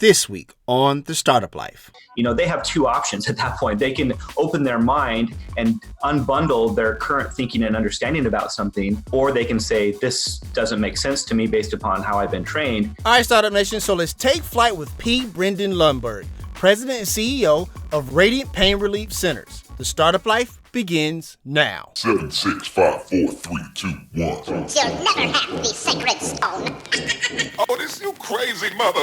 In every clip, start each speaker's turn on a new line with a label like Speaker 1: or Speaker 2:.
Speaker 1: This week on The Startup Life.
Speaker 2: They have two options at that point. They can open their mind and unbundle their current thinking and understanding about something, or they can say, this doesn't make sense to me based upon how I've been trained.
Speaker 1: All right, Startup Nation, so let's take flight with Brendon Lundberg, President and CEO of Radiant Pain Relief Centers. The Startup Life begins now.
Speaker 3: 7, 6, 5, 4, 3, 2, 1.
Speaker 4: You'll never have the sacred stone.
Speaker 3: Oh, this you crazy mother.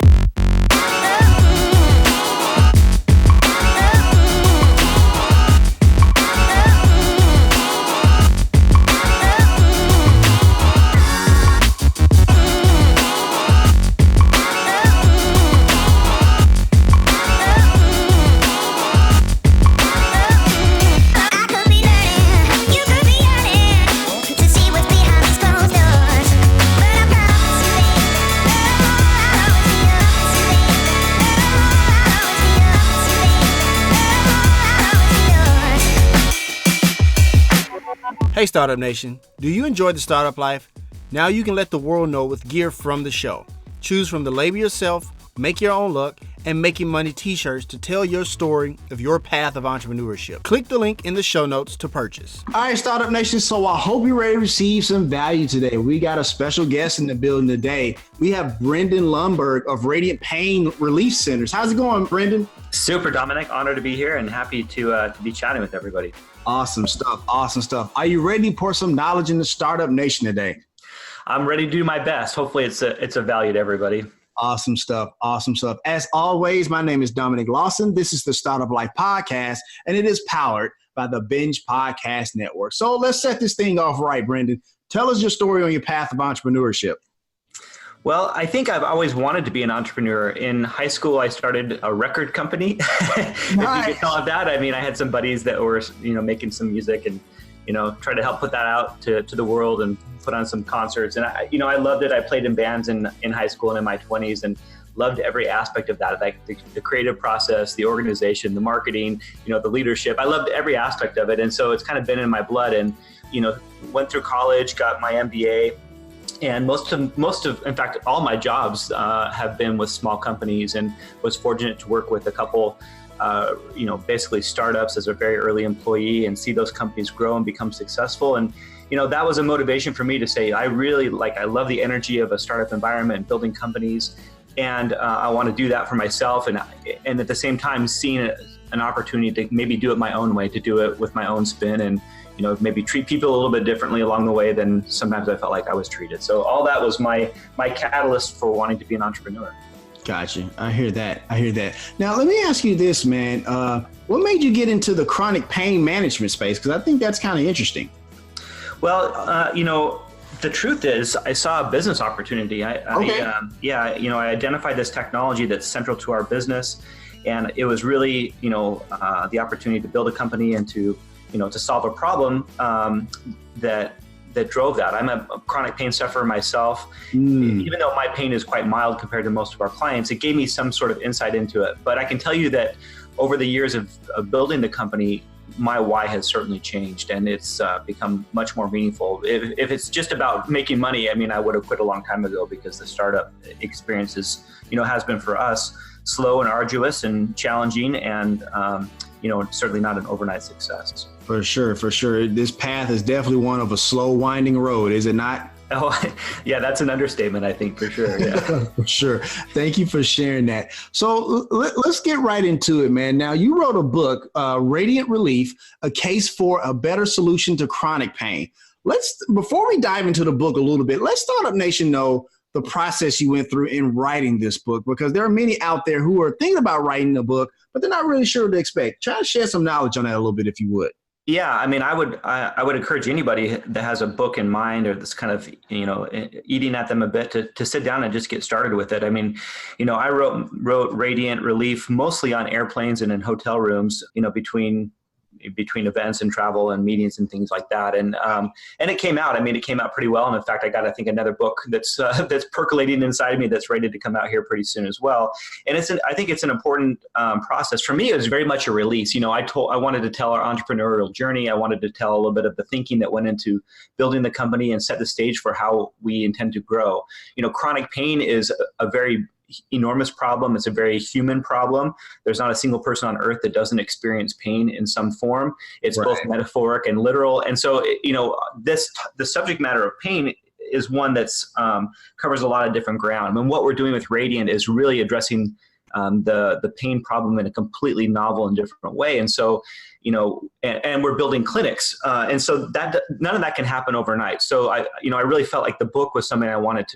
Speaker 1: Hey Startup Nation, do you enjoy the startup life? Now you can let the world know with gear from the show. Choose from the Label Yourself, Make Your Own Luck, and Making Money t-shirts to tell your story of your path of entrepreneurship. Click the link in the show notes to purchase.
Speaker 5: All right, Startup Nation, so I hope you're ready to receive some value today. We got a special guest in the building today. We have Brendon Lundberg of Radiant Pain Relief Centers. How's it going, Brendon?
Speaker 2: Super, Dominic. Honored to be here and happy to be chatting with everybody.
Speaker 5: Awesome stuff. Awesome stuff. Are you ready to pour some knowledge in the Startup Nation today?
Speaker 2: I'm ready to do my best. Hopefully it's a value to everybody.
Speaker 5: Awesome stuff. Awesome stuff. As always, my name is Dominic Lawson. This is the Startup Life Podcast, and it is powered by the Binge Podcast Network. So let's set this thing off right, Brendon. Tell us your story on your path of entrepreneurship.
Speaker 2: Well, I think I've always wanted to be an entrepreneur. In high school, I started a record company. If you could call it that. I mean, I had some buddies that were, making some music and, tried to help put that out to the world and put on some concerts. And I loved it. I played in bands in high school and in my 20s and loved every aspect of that, like the creative process, the organization, the marketing, the leadership. I loved every aspect of it. And so it's kind of been in my blood and, went through college, got my MBA. And most of, in fact, all my jobs have been with small companies, and was fortunate to work with a couple, basically startups as a very early employee and see those companies grow and become successul. And, that was a motivation for me to say, I love the energy of a startup environment, building companies, and I want to do that for myself. And at the same time, seeing an opportunity to maybe do it my own way, to do it with my own spin and maybe treat people a little bit differently along the way than sometimes I felt like I was treated. So all that was my catalyst for wanting to be an entrepreneur.
Speaker 5: Gotcha. I hear that. Now, let me ask you this, man. What made you get into the chronic pain management space? Because I think that's kind of interesting.
Speaker 2: Well, the truth is I saw a business opportunity. I identified this technology that's central to our business. And it was really, the opportunity to build a company and to solve a problem that drove that. I'm a chronic pain sufferer myself. Even though my pain is quite mild compared to most of our clients, it gave me some sort of insight into it. But I can tell you that over the years of building the company, my why has certainly changed, and it's become much more meaningful. If it's just about making money, I would have quit a long time ago, because the startup experience has been for us slow and arduous and challenging, and certainly not an overnight success.
Speaker 5: For sure. This path is definitely one of a slow, winding road, is it not?
Speaker 2: Oh, yeah, that's an understatement, I think, for sure. Yeah.
Speaker 5: For sure. Thank you for sharing that. So let's get right into it, man. Now, you wrote a book, Radiant Relief, A Case for a Better Solution to Chronic Pain. Before we dive into the book a little bit, let's Startup Nation know the process you went through in writing this book, because there are many out there who are thinking about writing a book, but they're not really sure what to expect. Try to share some knowledge on that a little bit, if you would.
Speaker 2: Yeah, I would encourage anybody that has a book in mind, or this kind of, eating at them a bit, to sit down and just get started with it. I wrote Radiant Relief mostly on airplanes and in hotel rooms, between events and travel and meetings and things like that. And it came out. It came out pretty well. And in fact, I got, I think, another book that's percolating inside of me that's ready to come out here pretty soon as well. And I think it's an important process. For me, it was very much a release. I wanted to tell our entrepreneurial journey. I wanted to tell a little bit of the thinking that went into building the company and set the stage for how we intend to grow. Chronic pain is a very enormous problem. It's a very human problem. There's not a single person on earth that doesn't experience pain in some form. It's both metaphoric and literal. And so, the subject matter of pain is one that's covers a lot of different ground. And what we're doing with Radiant is really addressing the pain problem in a completely novel and different way. And so, and we're building clinics. And so that none of that can happen overnight. So I really felt like the book was something I wanted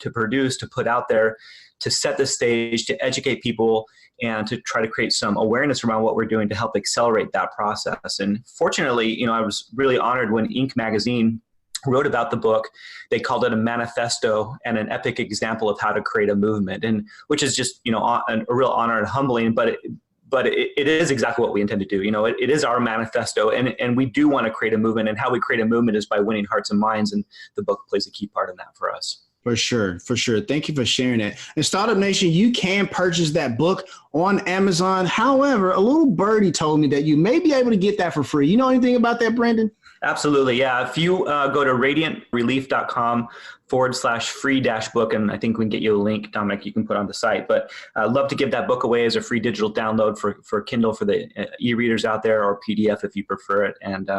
Speaker 2: to produce, to put out there, to set the stage, to educate people, and to try to create some awareness around what we're doing to help accelerate that process. And fortunately, I was really honored when Inc. magazine wrote about the book. They called it a manifesto and an epic example of how to create a movement, and which is just, a real honor and humbling, but it is exactly what we intend to do. It is our manifesto, and we do want to create a movement, and how we create a movement is by winning hearts and minds, and the book plays a key part in that for us.
Speaker 5: For sure. Thank you for sharing that. And Startup Nation, you can purchase that book on Amazon. However, a little birdie told me that you may be able to get that for free. You know anything about that, Brendon?
Speaker 2: Absolutely. Yeah. If you go to radiantrelief.com/free-book, and I think we can get you a link, Dominic, you can put on the site. But I'd love to give that book away as a free digital download for Kindle for the e-readers out there, or PDF if you prefer it, and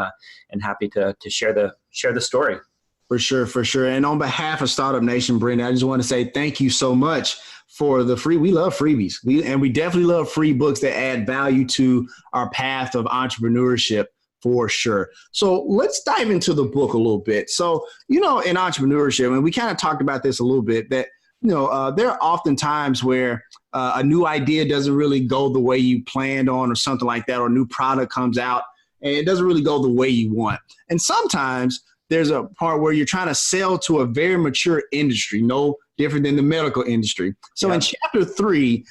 Speaker 2: happy to share the story.
Speaker 5: For sure. And on behalf of Startup Nation, Brendon, I just want to say thank you so much for the free. We love freebies. We definitely love free books that add value to our path of entrepreneurship, for sure. So let's dive into the book a little bit. So, in entrepreneurship, and we kind of talked about this a little bit, that, there are often times where a new idea doesn't really go the way you planned on, or something like that, or a new product comes out and it doesn't really go the way you want. And sometimes there's a part where you're trying to sell to a very mature industry, no different than the medical industry. So in chapter 3,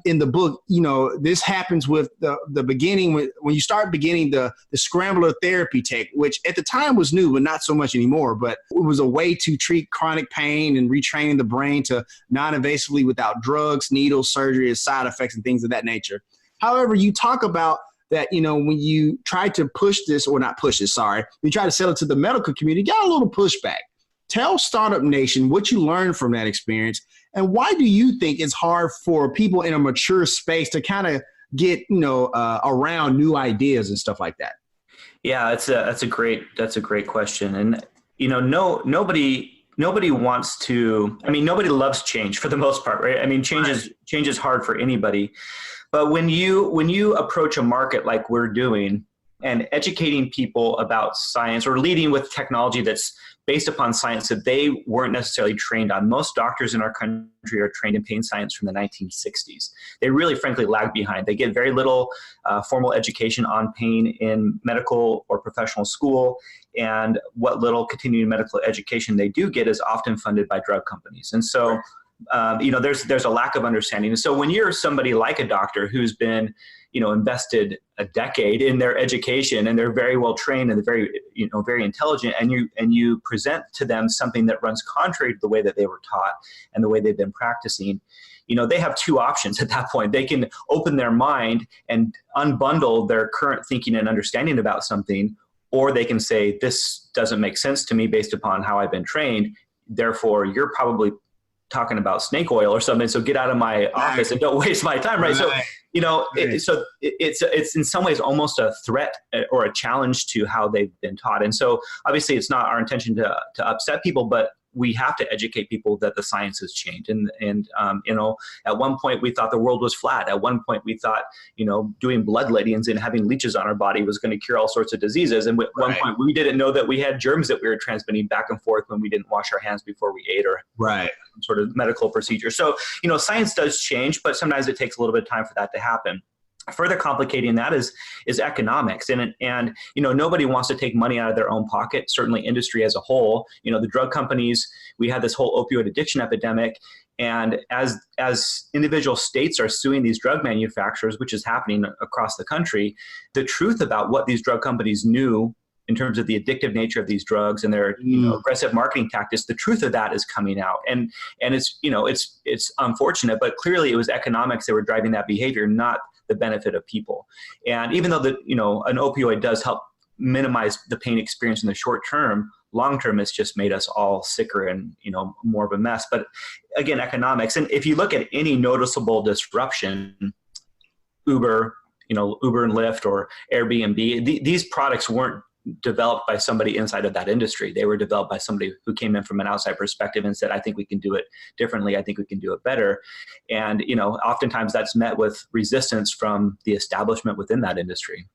Speaker 5: in the book, this happens with the beginning, when you start beginning the scrambler therapy tech, which at the time was new, but not so much anymore. But it was a way to treat chronic pain and retraining the brain to non-invasively without drugs, needles, surgery, and side effects and things of that nature. However, you talk about that, when you try to push this, or not push it, sorry, you try to sell it to the medical community, got a little pushback. Tell Startup Nation what you learned from that experience, and why do you think it's hard for people in a mature space to kind of get, around new ideas and stuff like that?
Speaker 2: Yeah, that's a great question. And, nobody wants to, nobody loves change for the most part, right? Change is hard for anybody. But when you approach a market like we're doing, and educating people about science, or leading with technology that's based upon science that they weren't necessarily trained on. Most doctors in our country are trained in pain science from the 1960s. They really, frankly, lag behind. They get very little formal education on pain in medical or professional school, and what little continuing medical education they do get is often funded by drug companies. And so there's a lack of understanding. And so when you're somebody like a doctor who's been, invested a decade in their education, and they're very well trained, and they're very, very intelligent, and you present to them something that runs contrary to the way that they were taught and the way they've been practicing, they have two options at that point. They can open their mind and unbundle their current thinking and understanding about something, or they can say, this doesn't make sense to me based upon how I've been trained. Therefore, you're probably talking about snake oil or something, so get out of my office and don't waste my time, right? So, it's in some ways almost a threat or a challenge to how they've been taught. And so obviously it's not our intention to upset people, but we have to educate people that the science has changed. And at one point we thought the world was flat. At one point we thought, doing bloodlettings and having leeches on our body was going to cure all sorts of diseases. And at one point we didn't know that we had germs that we were transmitting back and forth when we didn't wash our hands before we ate, or some sort of medical procedure. So, science does change, but sometimes it takes a little bit of time for that to happen. Further complicating that is economics, and nobody wants to take money out of their own pocket. Certainly, industry as a whole. The drug companies. We had this whole opioid addiction epidemic, and as individual states are suing these drug manufacturers, which is happening across the country, the truth about what these drug companies knew in terms of the addictive nature of these drugs and their aggressive marketing tactics, the truth of that is coming out, and it's unfortunate, but clearly it was economics that were driving that behavior, not the benefit of people. And even though an opioid does help minimized the pain experience in the short term. Long term, it's just made us all sicker and, more of a mess. But again, economics. And if you look at any noticeable disruption, Uber and Lyft or Airbnb, these products weren't developed by somebody inside of that industry. They were developed by somebody who came in from an outside perspective and said, I think we can do it differently. I think we can do it better. And, oftentimes that's met with resistance from the establishment within that industry.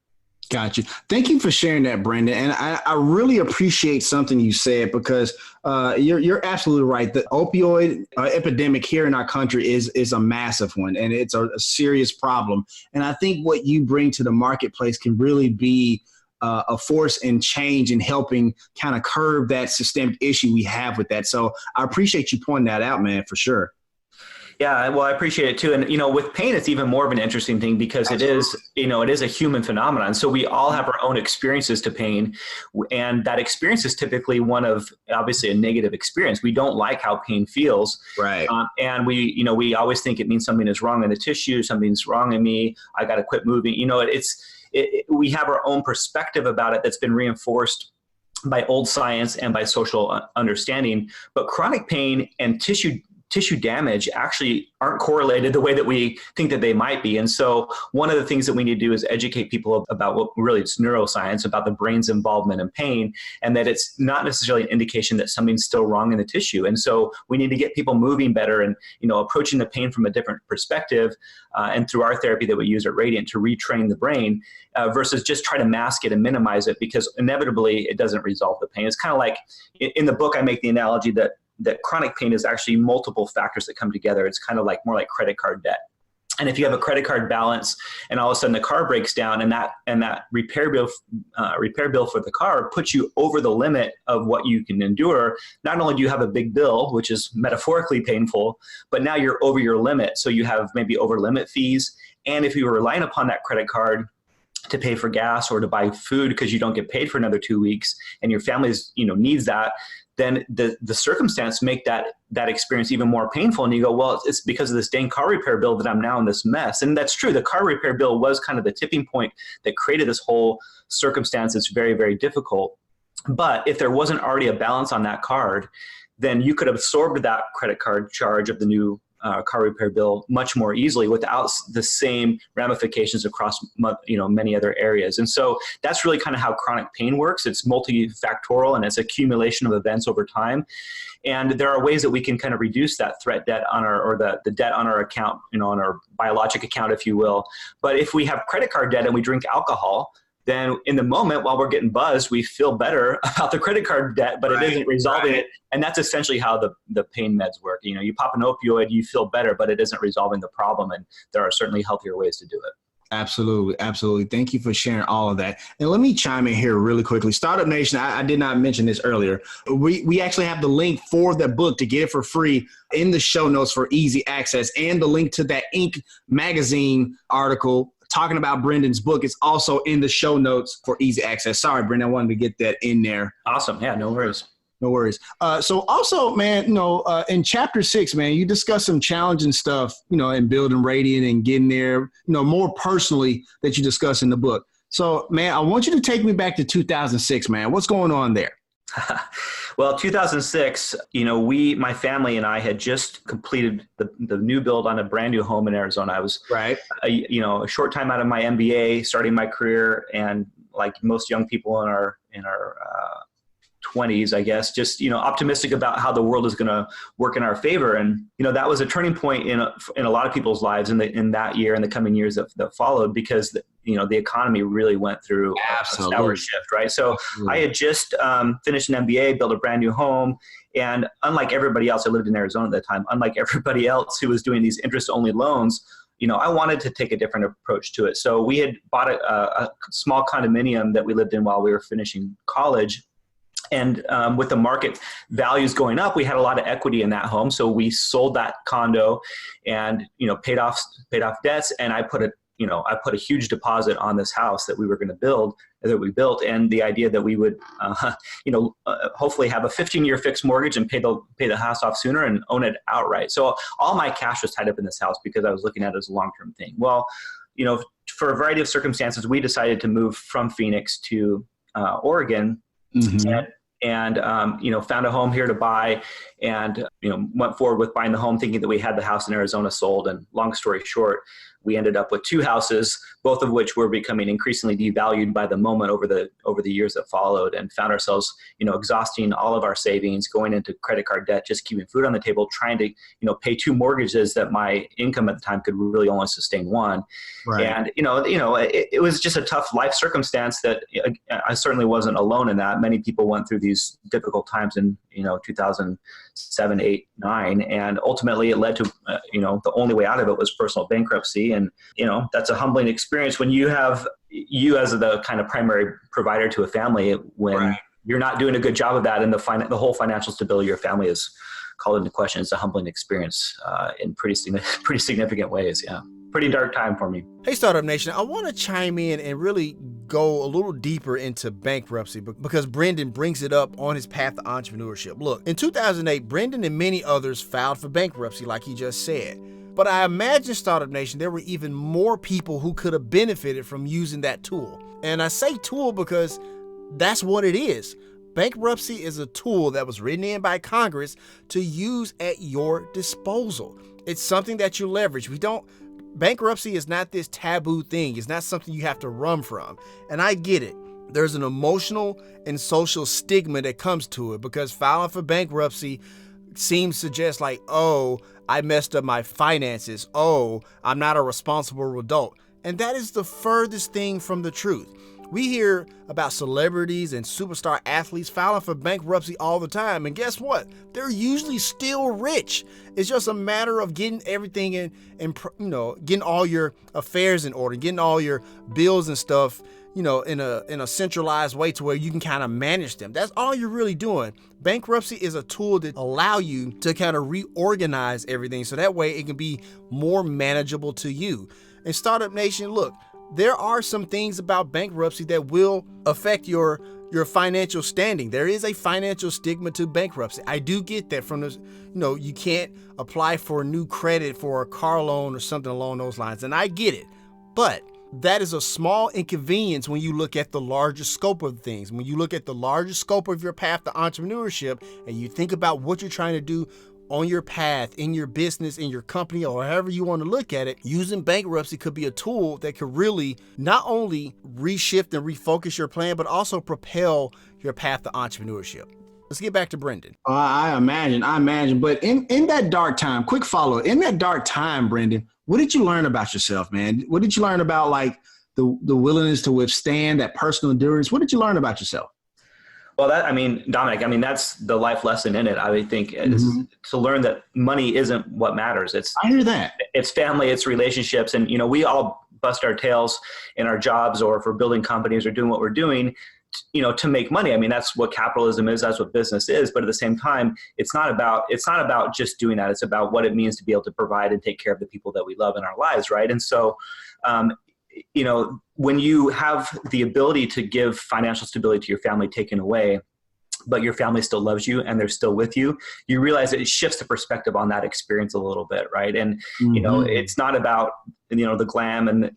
Speaker 5: Got you. Thank you for sharing that, Brendon. And I really appreciate something you said, because you're absolutely right. The opioid epidemic here in our country is a massive one, and it's a serious problem. And I think what you bring to the marketplace can really be a force in change and helping kind of curb that systemic issue we have with that. So I appreciate you pointing that out, man, for sure.
Speaker 2: Yeah, well, I appreciate it too. And, with pain, it's even more of an interesting thing because Absolutely. It is a human phenomenon. So we all have our own experiences to pain. And that experience is typically one of, obviously, a negative experience. We don't like how pain feels.
Speaker 5: Right.
Speaker 2: And we always think it means something is wrong in the tissue, something's wrong in me, I got to quit moving. We have our own perspective about it that's been reinforced by old science and by social understanding. But chronic pain and tissue damage actually aren't correlated the way that we think that they might be. And so one of the things that we need to do is educate people about what really it's neuroscience, about the brain's involvement in pain, and that it's not necessarily an indication that something's still wrong in the tissue. And so we need to get people moving better and, approaching the pain from a different perspective, and through our therapy that we use at Radiant to retrain the brain, versus just try to mask it and minimize it, because inevitably it doesn't resolve the pain. It's kind of like in the book, I make the analogy that chronic pain is actually multiple factors that come together. It's kind of like more like credit card debt. And if you have a credit card balance and all of a sudden the car breaks down and that repair bill for the car puts you over the limit of what you can endure, not only do you have a big bill, which is metaphorically painful, but now you're over your limit. So you have maybe over limit fees. And if you were relying upon that credit card to pay for gas or to buy food because you don't get paid for another 2 weeks and your family's, needs that, then the circumstance make that experience even more painful. And you go, well, it's because of this dang car repair bill that I'm now in this mess. And that's true. The car repair bill was kind of the tipping point that created this whole circumstance that's very, very difficult. But if there wasn't already a balance on that card, then you could have absorbed that credit card charge of the new car repair bill much more easily without the same ramifications across many other areas. And so that's really kind of how chronic pain works. It's multifactorial and it's accumulation of events over time. And there are ways that we can kind of reduce that threat debt on the debt on our account, on our biologic account, if you will. But if we have credit card debt and we drink alcohol, then in the moment while we're getting buzzed, we feel better about the credit card debt, but it isn't resolving it. And that's essentially how the pain meds work. You pop an opioid, you feel better, but it isn't resolving the problem. And there are certainly healthier ways to do it.
Speaker 5: Absolutely. Absolutely. Thank you for sharing all of that. And let me chime in here really quickly. Startup Nation, I did not mention this earlier. We actually have the link for the book to get it for free in the show notes for easy access, and the link to that Inc. magazine article talking about Brendon's book is also in the show notes for easy access. Sorry, Brendon, I wanted to get that in there.
Speaker 2: Awesome. Yeah, no worries.
Speaker 5: No worries. So also, man, in chapter 6, man, you discuss some challenging stuff, in building Radiant and getting there, more personally that you discuss in the book. So, man, I want you to take me back to 2006, man. What's going on there?
Speaker 2: Well, 2006, my family and I had just completed the new build on a brand new home in Arizona. I was, a short time out of my MBA, starting my career, and like most young people in our 20s, I guess, just, optimistic about how the world is going to work in our favor. And, that was a turning point in a lot of people's lives in that year and the coming years that followed, because, the economy really went through a sour shift, right? So I had just finished an MBA, built a brand new home. And unlike everybody else, I lived in Arizona at that time, unlike everybody else who was doing these interest-only loans, I wanted to take a different approach to it. So we had bought a small condominium that we lived in while we were finishing college. And with the market values going up, we had a lot of equity in that home. So we sold that condo and, paid off debts. And I put a huge deposit on this house that we were going to build, that we built. And the idea that we would, hopefully have a 15-year fixed mortgage and pay the house off sooner and own it outright. So all my cash was tied up in this house because I was looking at it as a long-term thing. Well, for a variety of circumstances, we decided to move from Phoenix to Oregon,
Speaker 5: Mm-hmm.
Speaker 2: and found a home here to buy, and went forward with buying the home, thinking that we had the house in Arizona sold. And long story short, we ended up with two houses, both of which were becoming increasingly devalued by the moment over the years that followed, and found ourselves, exhausting all of our savings, going into credit card debt, just keeping food on the table, trying to, pay two mortgages that my income at the time could really only sustain one.
Speaker 5: Right.
Speaker 2: And, it was just a tough life circumstance that I certainly wasn't alone in that. Many people went through these difficult times in, 2007, 8, 9. And ultimately it led to, the only way out of it was personal bankruptcy. And, that's a humbling experience when you have you as the kind of primary provider to a family, when you're not doing a good job of that, and the whole financial stability of your family is called into question. It's a humbling experience in pretty significant ways. Yeah. Pretty dark time for me.
Speaker 1: Hey, Startup Nation, I want to chime in and really go a little deeper into bankruptcy because Brendon brings it up on his path to entrepreneurship. Look, in 2008, Brendon and many others filed for bankruptcy, like he just said. But I imagine, Startup Nation, there were even more people who could have benefited from using that tool. And I say tool because that's what it is. Bankruptcy is a tool that was written in by Congress to use at your disposal. It's something that you leverage. Bankruptcy is not this taboo thing. It's not something you have to run from. And I get it. There's an emotional and social stigma that comes to it because filing for bankruptcy seems to suggest like, oh, I messed up my finances. Oh, I'm not a responsible adult. And that is the furthest thing from the truth. We hear about celebrities and superstar athletes filing for bankruptcy all the time. And guess what? They're usually still rich. It's just a matter of getting everything in getting all your affairs in order, getting all your bills and stuff, in a centralized way to where you can kind of manage them. That's all you're really doing. Bankruptcy is a tool that allow you to kind of reorganize everything so that way it can be more manageable to you. And Startup Nation, look, there are some things about bankruptcy that will affect your financial standing. There is a financial stigma to bankruptcy. I do get that from this, you can't apply for new credit for a car loan or something along those lines. And I get it. But that is a small inconvenience when you look at the larger scope of things. When you look at the larger scope of your path to entrepreneurship and you think about what you're trying to do on your path, in your business, in your company, or however you want to look at it, using bankruptcy could be a tool that could really not only reshift and refocus your plan, but also propel your path to entrepreneurship. Let's get back to Brendon.
Speaker 5: I imagine. But in that dark time, quick follow, in that dark time, Brendon, what did you learn about yourself, man? What did you learn about like the willingness to withstand, that personal endurance? What did you learn about yourself?
Speaker 2: Well, Dominic, that's the life lesson in it. I would think is to learn that money isn't what matters.
Speaker 5: I hear that.
Speaker 2: It's family, it's relationships. And, we all bust our tails in our jobs or for building companies or doing what we're doing, to make money. That's what capitalism is. That's what business is. But at the same time, it's not about just doing that. It's about what it means to be able to provide and take care of the people that we love in our lives. Right. And so, when you have the ability to give financial stability to your family taken away, but your family still loves you and they're still with you, you realize that it shifts the perspective on that experience a little bit, right? And, it's not about, the glam and,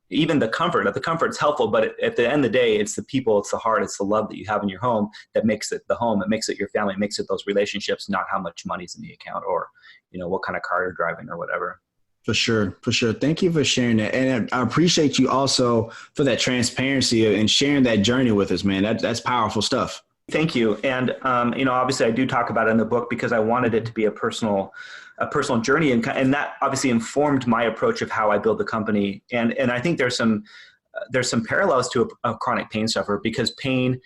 Speaker 2: even the comfort. The comfort's helpful, but at the end of the day, it's the people, it's the heart, it's the love that you have in your home that makes it the home. It makes it your family, it makes it those relationships, not how much money's in the account or, what kind of car you're driving or whatever.
Speaker 5: For sure. Thank you for sharing that. And I appreciate you also for that transparency and sharing that journey with us, man. That's powerful stuff.
Speaker 2: Thank you. And, obviously I do talk about it in the book because I wanted it to be a personal journey. And that obviously informed my approach of how I build the company. And I think there's some parallels to a chronic pain sufferer, because pain,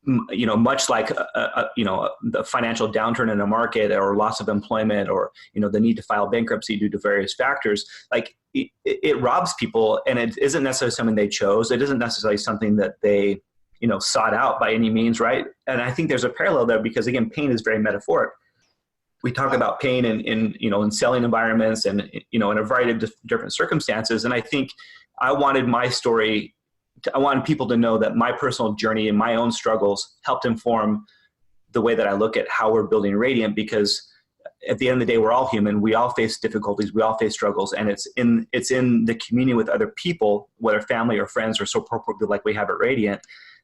Speaker 2: much like, the financial downturn in a market or loss of employment or, the need to file bankruptcy due to various factors, like it robs people, and it isn't necessarily something they chose. It isn't necessarily something that they, sought out by any means. Right. And I think there's a parallel there because, again, pain is very metaphoric. We talk about pain in selling environments and, in a variety of different circumstances. And I think I wanted my story I want people to know that my personal journey and my own struggles helped inform the way that I look at how we're building Radiant, because at the end of the day, we're all human. We all face difficulties. We all face struggles. And it's in the community with other people, whether family or friends or so appropriately like we have at Radiant,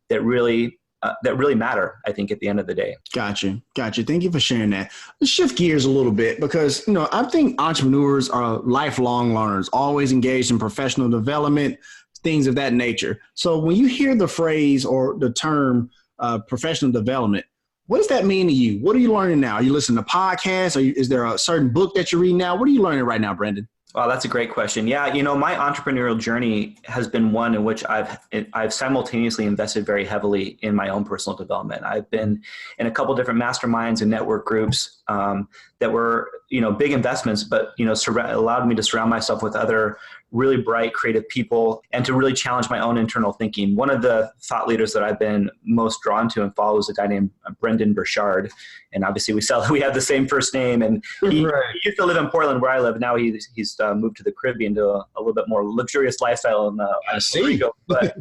Speaker 2: that really matter, I think, at the end of the day.
Speaker 5: Gotcha. Thank you for sharing that. Let's shift gears a little bit because, I think entrepreneurs are lifelong learners, always engaged in professional development, things of that nature. So when you hear the phrase or the term professional development, what does that mean to you? What are you learning now? Are you listening to podcasts? Is there a certain book that you're reading now? What are you learning right now, Brendon?
Speaker 2: Wow, that's a great question. Yeah, my entrepreneurial journey has been one in which I've simultaneously invested very heavily in my own personal development. I've been in a couple different masterminds and network groups that were, big investments, but, allowed me to surround myself with other really bright, creative people and to really challenge my own internal thinking. One of the thought leaders that I've been most drawn to and follow is a guy named Brendon Burchard. And obviously we have the same first name, and he used to live in Portland where I live. Now he's moved to the Caribbean to a little bit more luxurious lifestyle in Puerto Rico. But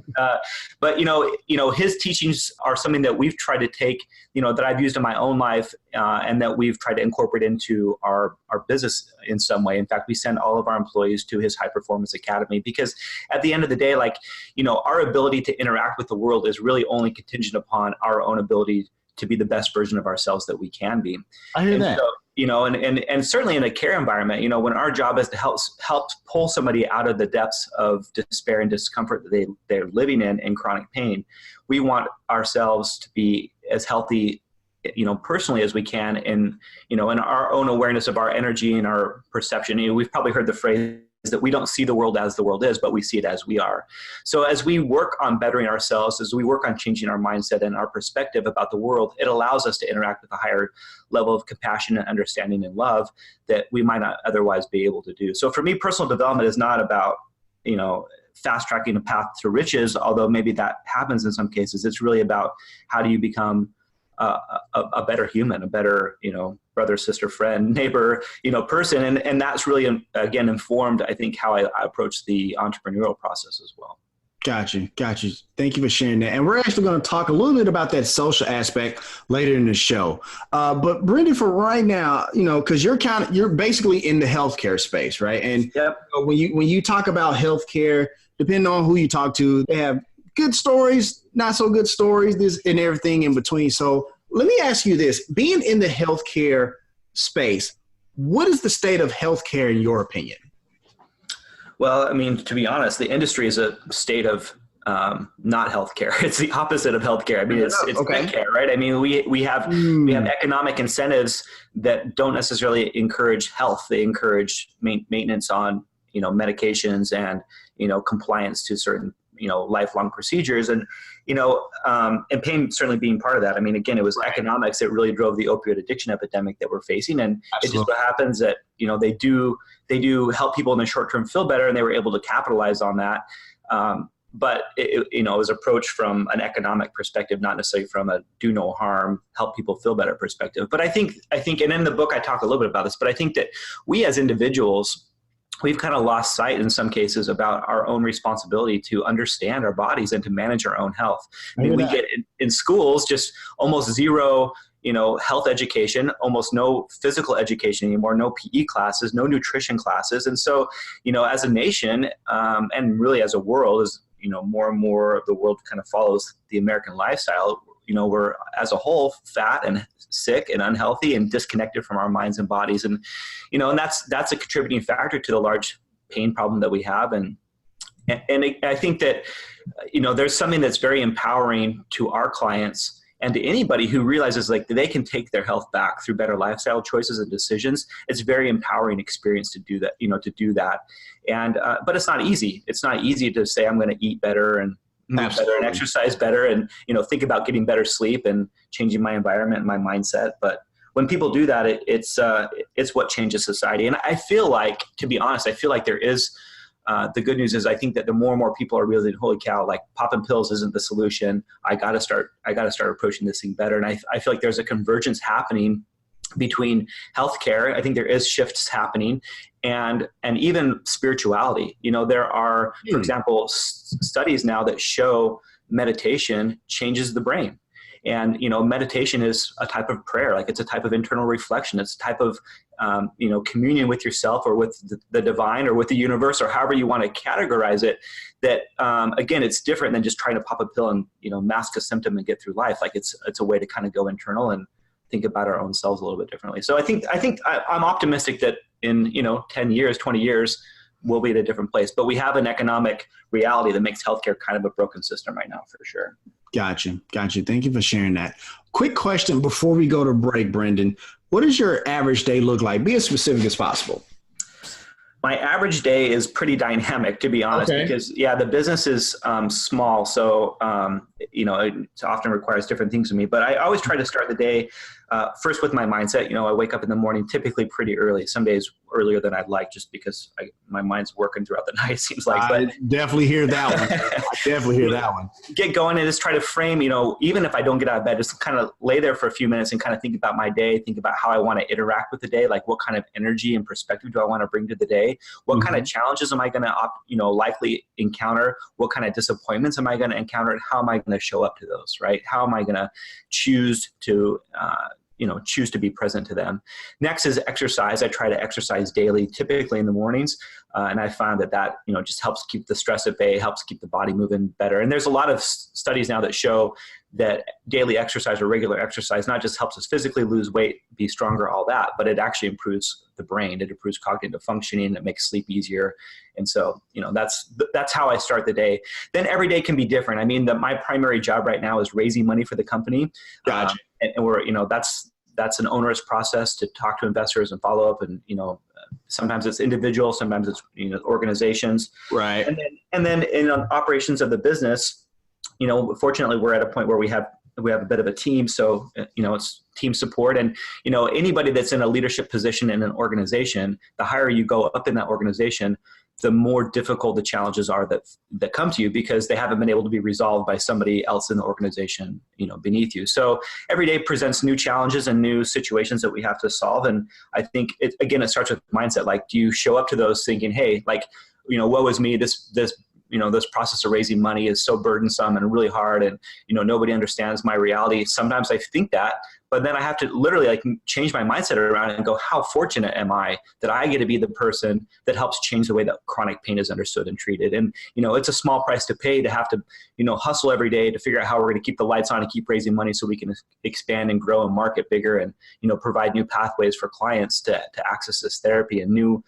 Speaker 2: his teachings are something that we've tried to take, that I've used in my own life and that we've tried to incorporate into our business in some way. In fact, we send all of our employees to his high performance academy because at the end of the day, our ability to interact with the world is really only contingent upon our own ability to be the best version of ourselves that we can be.
Speaker 5: I hear that.
Speaker 2: So, and certainly in a care environment, when our job is to help pull somebody out of the depths of despair and discomfort that they're living in chronic pain, we want ourselves to be as healthy, personally as we can, in our own awareness of our energy and our perception. We've probably heard the phrase that we don't see the world as the world is, but we see it as we are. So as we work on bettering ourselves, as we work on changing our mindset and our perspective about the world, it allows us to interact with a higher level of compassion and understanding and love that we might not otherwise be able to do. So for me, personal development is not about, fast tracking a path to riches, although maybe that happens in some cases. It's really about how do you become a better human, a better, brother, sister, friend, neighbor, person. And that's really, again, informed, I think, how I approach the entrepreneurial process as well.
Speaker 5: Gotcha. Thank you for sharing that. And we're actually going to talk a little bit about that social aspect later in the show. But Brendon, for right now, because you're basically in the healthcare space, right? And
Speaker 2: yep.
Speaker 5: When you talk about healthcare, depending on who you talk to, they have good stories, not so good stories, this and everything in between. So let me ask you this: being in the healthcare space, what is the state of healthcare in your opinion?
Speaker 2: Well, to be honest, the industry is a state of not healthcare. It's the opposite of healthcare. It's
Speaker 5: okay.
Speaker 2: Medicare, right? We have economic incentives that don't necessarily encourage health. They encourage maintenance on medications and compliance to certain lifelong procedures, and pain certainly being part of that. Again, it was economics that really drove the opioid addiction epidemic that we're facing, and Absolutely. It just so happens that they do help people in the short term feel better, and they were able to capitalize on that. But it was approached from an economic perspective, not necessarily from a do no harm, help people feel better perspective. But I think, and in the book I talk a little bit about this, but I think that we as individuals, we've kind of lost sight in some cases about our own responsibility to understand our bodies and to manage our own health. We get in schools just almost zero, health education, almost no physical education anymore, no PE classes, no nutrition classes. And so, as a nation and really as a world, as more and more of the world kind of follows the American lifestyle, we're as a whole fat and sick and unhealthy and disconnected from our minds and bodies. And, and that's a contributing factor to the large pain problem that we have. And I think that, there's something that's very empowering to our clients and to anybody who realizes they can take their health back through better lifestyle choices and decisions. It's a very empowering experience to do that, And, but it's not easy. It's not easy to say, I'm going to eat better and move better and exercise better and, think about getting better sleep and changing my environment and my mindset. But when people do that, it's what changes society. And I feel like, to be honest, there is, the good news is I think that the more and more people are realizing, holy cow, popping pills isn't the solution. I got to start approaching this thing better. And I feel like there's a convergence happening between healthcare. I think there is shifts happening and even spirituality. There are, for example, studies now that show meditation changes the brain. And, meditation is a type of prayer. Like, it's a type of internal reflection. It's a type of, communion with yourself or with the divine or with the universe, or however you want to categorize it. That, again, it's different than just trying to pop a pill and, mask a symptom and get through life. Like, it's a way to kind of go internal and think about our own selves a little bit differently. So I think I'm optimistic that in, 10 years, 20 years, we'll be at a different place. But we have an economic reality that makes healthcare kind of a broken system right now, for sure.
Speaker 5: Gotcha. Thank you for sharing that. Quick question before we go to break, Brendon. What does your average day look like? Be as specific as possible.
Speaker 2: My average day is pretty dynamic, to be honest, because the business is small. So, it often requires different things of me, but I always try to start the day first with my mindset. I wake up in the morning, typically pretty early, some days earlier than I'd like, just because my mind's working throughout the night, it seems like. But
Speaker 5: I definitely hear that one.
Speaker 2: Get going and just try to frame, even if I don't get out of bed, just kind of lay there for a few minutes and kind of think about my day, think about how I want to interact with the day. Like, what kind of energy and perspective do I want to bring to the day? What kind of challenges am I going to, likely encounter? What kind of disappointments am I going to encounter? And how am I going to show up to those, right? How am I going to choose to be present to them? Next is exercise. I try to exercise daily, typically in the mornings. And I found that, just helps keep the stress at bay, helps keep the body moving better. And there's a lot of studies now that show that daily exercise or regular exercise not just helps us physically lose weight, be stronger, all that, but it actually improves the brain. It improves cognitive functioning. It makes sleep easier. And so, that's how I start the day. Then every day can be different. I mean, my primary job right now is raising money for the company.
Speaker 5: Gotcha.
Speaker 2: And we're, that's an onerous process to talk to investors and follow up. And, sometimes it's individual, sometimes it's, organizations.
Speaker 5: Right.
Speaker 2: And then in operations of the business, fortunately we're at a point where we have a bit of a team. So, it's team support, and, anybody that's in a leadership position in an organization, the higher you go up in that organization, the more difficult the challenges are that come to you, because they haven't been able to be resolved by somebody else in the organization, beneath you. So every day presents new challenges and new situations that we have to solve. And I think it starts with mindset. Like, do you show up to those thinking, hey, like, woe is me, this process of raising money is so burdensome and really hard, and, nobody understands my reality. Sometimes I think that, but then I have to literally change my mindset around and go, how fortunate am I that I get to be the person that helps change the way that chronic pain is understood and treated. And, it's a small price to pay to have to, hustle every day to figure out how we're going to keep the lights on and keep raising money so we can expand and grow and market bigger and, provide new pathways for clients to access this therapy and new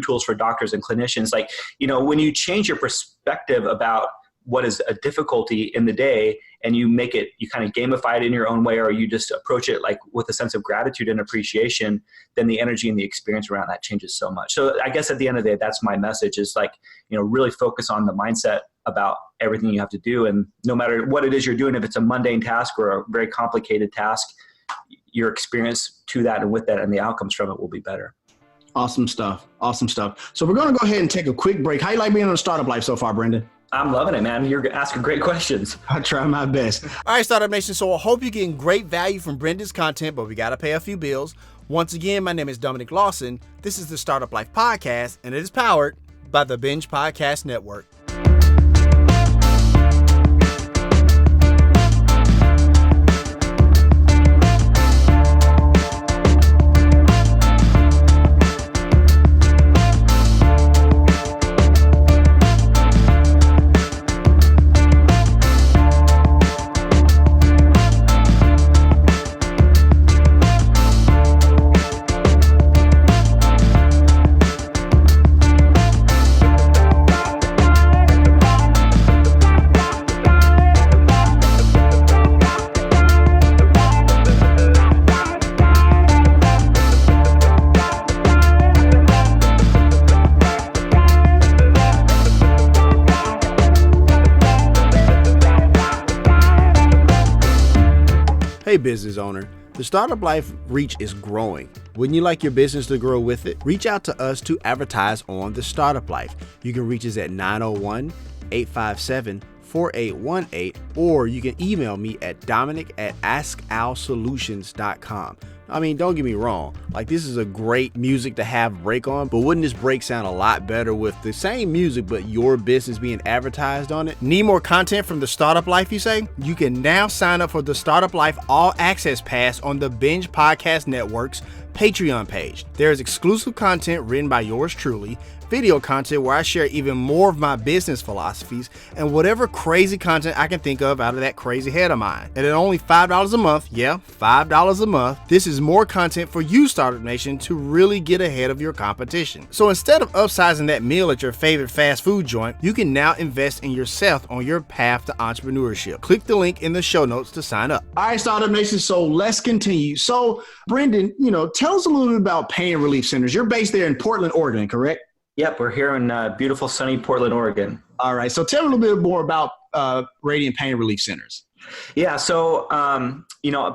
Speaker 2: tools for doctors and clinicians. Like, when you change your perspective about what is a difficulty in the day, and you kind of gamify it in your own way, or you just approach it like with a sense of gratitude and appreciation, then the energy and the experience around that changes so much. So I guess at the end of the day, that's my message, is like, really focus on the mindset about everything you have to do. And no matter what it is you're doing, if it's a mundane task or a very complicated task, your experience to that and with that and the outcomes from it will be better.
Speaker 5: Awesome stuff. So we're going to go ahead and take a quick break. How you like being on the Startup Life so far, Brendon?
Speaker 2: I'm loving it, man. You're asking great questions.
Speaker 5: I try my best.
Speaker 1: All right, Startup Nation. So I hope you're getting great value from Brendon's content, but we got to pay a few bills. Once again, my name is Dominic Lawson. This is the Startup Life Podcast, and it is powered by the Binge Podcast Network. Hey business owner, the Startup Life reach is growing. Wouldn't you like your business to grow with it? Reach out to us to advertise on the Startup Life. You can reach us at 901-857-4818, or you can email me at dominic@askalsolutions.com. I mean, don't get me wrong. Like, this is a great music to have break on, but wouldn't this break sound a lot better with the same music, but your business being advertised on it? Need more content from the Startup Life, you say? You can now sign up for the Startup Life All Access Pass on the Binge Podcast Network's Patreon page. There is exclusive content written by yours truly, video content where I share even more of my business philosophies, and whatever crazy content I can think of out of that crazy head of mine. And at only $5 a month, yeah, $5 a month, this is more content for you, Startup Nation, to really get ahead of your competition. So instead of upsizing that meal at your favorite fast food joint, you can now invest in yourself on your path to entrepreneurship. Click the link in the show notes to sign up.
Speaker 5: All right, Startup Nation, so let's continue. So, Brendon, tell us a little bit about pain relief centers. You're based there in Portland, Oregon, correct?
Speaker 2: Yep, we're here in beautiful, sunny Portland, Oregon.
Speaker 5: All right, so tell me a little bit more about Radiant Pain Relief Centers.
Speaker 2: Yeah, so,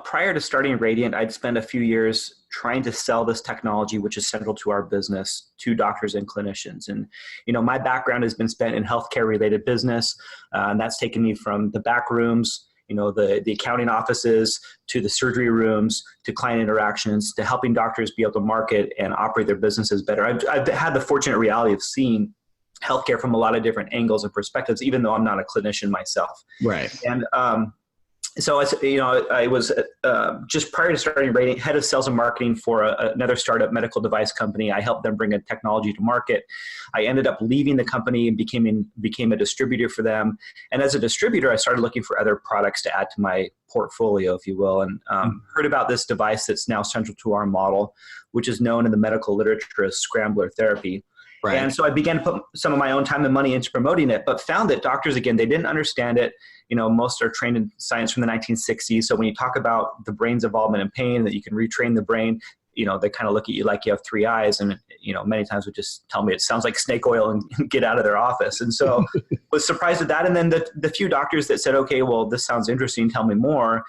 Speaker 2: prior to starting Radiant, I'd spent a few years trying to sell this technology, which is central to our business, to doctors and clinicians. And, my background has been spent in healthcare-related business, and that's taken me from the back rooms, the accounting offices, to the surgery rooms, to client interactions, to helping doctors be able to market and operate their businesses better. I've had the fortunate reality of seeing healthcare from a lot of different angles and perspectives, even though I'm not a clinician myself.
Speaker 5: Right.
Speaker 2: And so, I was just prior to starting Radiant, head of sales and marketing for another startup medical device company. I helped them bring a technology to market. I ended up leaving the company and became a distributor for them. And as a distributor, I started looking for other products to add to my portfolio, if you will, and heard about this device that's now central to our model, which is known in the medical literature as scrambler therapy. Right. And so I began to put some of my own time and money into promoting it, but found that doctors, again, they didn't understand it. Most are trained in science from the 1960s. So when you talk about the brain's involvement in pain, that you can retrain the brain, they kind of look at you like you have three eyes. And, many times would just tell me it sounds like snake oil and get out of their office. And so was surprised at that. And then the few doctors that said, okay, well, this sounds interesting, tell me more.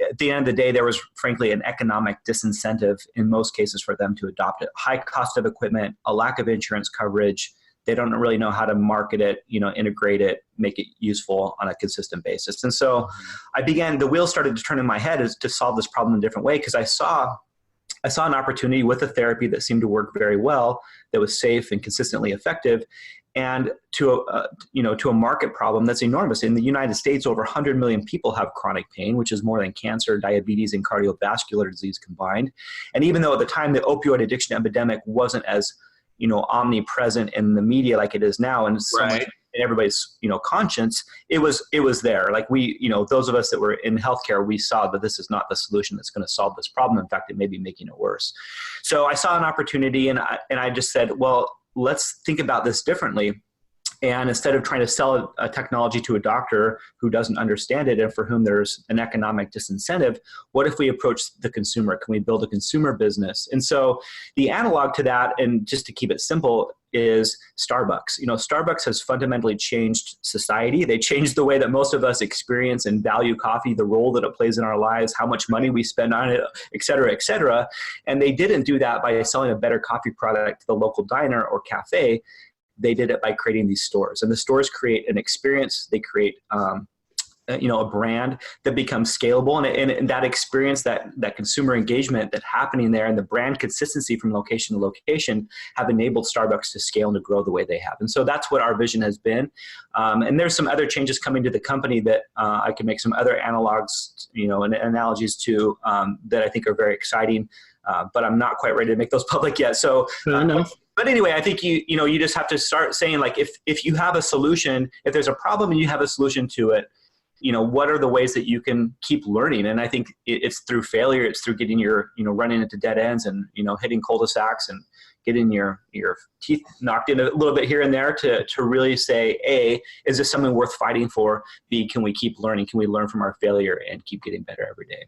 Speaker 2: At the end of the day, there was frankly an economic disincentive in most cases for them to adopt it. High cost of equipment, a lack of insurance coverage. They don't really know how to market it, integrate it, make it useful on a consistent basis. And so the wheels started to turn in my head is to solve this problem in a different way, because I saw an opportunity with a therapy that seemed to work very well, that was safe and consistently effective, and to a market problem that's enormous. In the United States, over 100 million people have chronic pain, which is more than cancer, diabetes, and cardiovascular disease combined. And even though at the time the opioid addiction epidemic wasn't as omnipresent in the media like it is now, and so much in everybody's conscience, it was there. Like those of us that were in healthcare, we saw that this is not the solution that's going to solve this problem. In fact, it may be making it worse. So I saw an opportunity, and I just said, well, let's think about this differently. And instead of trying to sell a technology to a doctor who doesn't understand it and for whom there's an economic disincentive, what if we approach the consumer? Can we build a consumer business? And so the analog to that, and just to keep it simple, is Starbucks. Starbucks has fundamentally changed society. They changed the way that most of us experience and value coffee, the role that it plays in our lives, how much money we spend on it, et cetera, et cetera. And they didn't do that by selling a better coffee product to the local diner or cafe. They did it by creating these stores, and the stores create an experience. They create, a brand that becomes scalable, and that experience, that consumer engagement that's happening there, and the brand consistency from location to location have enabled Starbucks to scale and to grow the way they have. And so that's what our vision has been. And there's some other changes coming to the company that I can make some other analogs, and analogies to that I think are very exciting. But I'm not quite ready to make those public yet. So. But anyway, I think you just have to start saying, like, if you have a solution, if there's a problem and you have a solution to it, what are the ways that you can keep learning? And I think it's through failure. It's through getting running into dead ends and, hitting cul-de-sacs and getting your teeth knocked in a little bit here and there to really say, A, is this something worth fighting for? B, can we keep learning? Can we learn from our failure and keep getting better every day?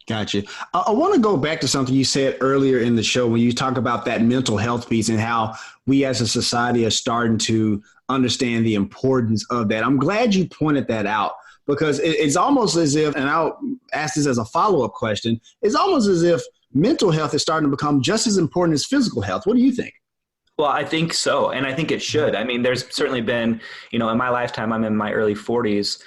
Speaker 5: Gotcha. I want to go back to something you said earlier in the show when you talk about that mental health piece and how we as a society are starting to understand the importance of that. I'm glad you pointed that out, because it's almost as if, and I'll ask this as a follow-up question, it's almost as if mental health is starting to become just as important as physical health. What do you think?
Speaker 2: Well, I think so. And I think it should. I mean, there's certainly been, in my lifetime, I'm in my early 40s,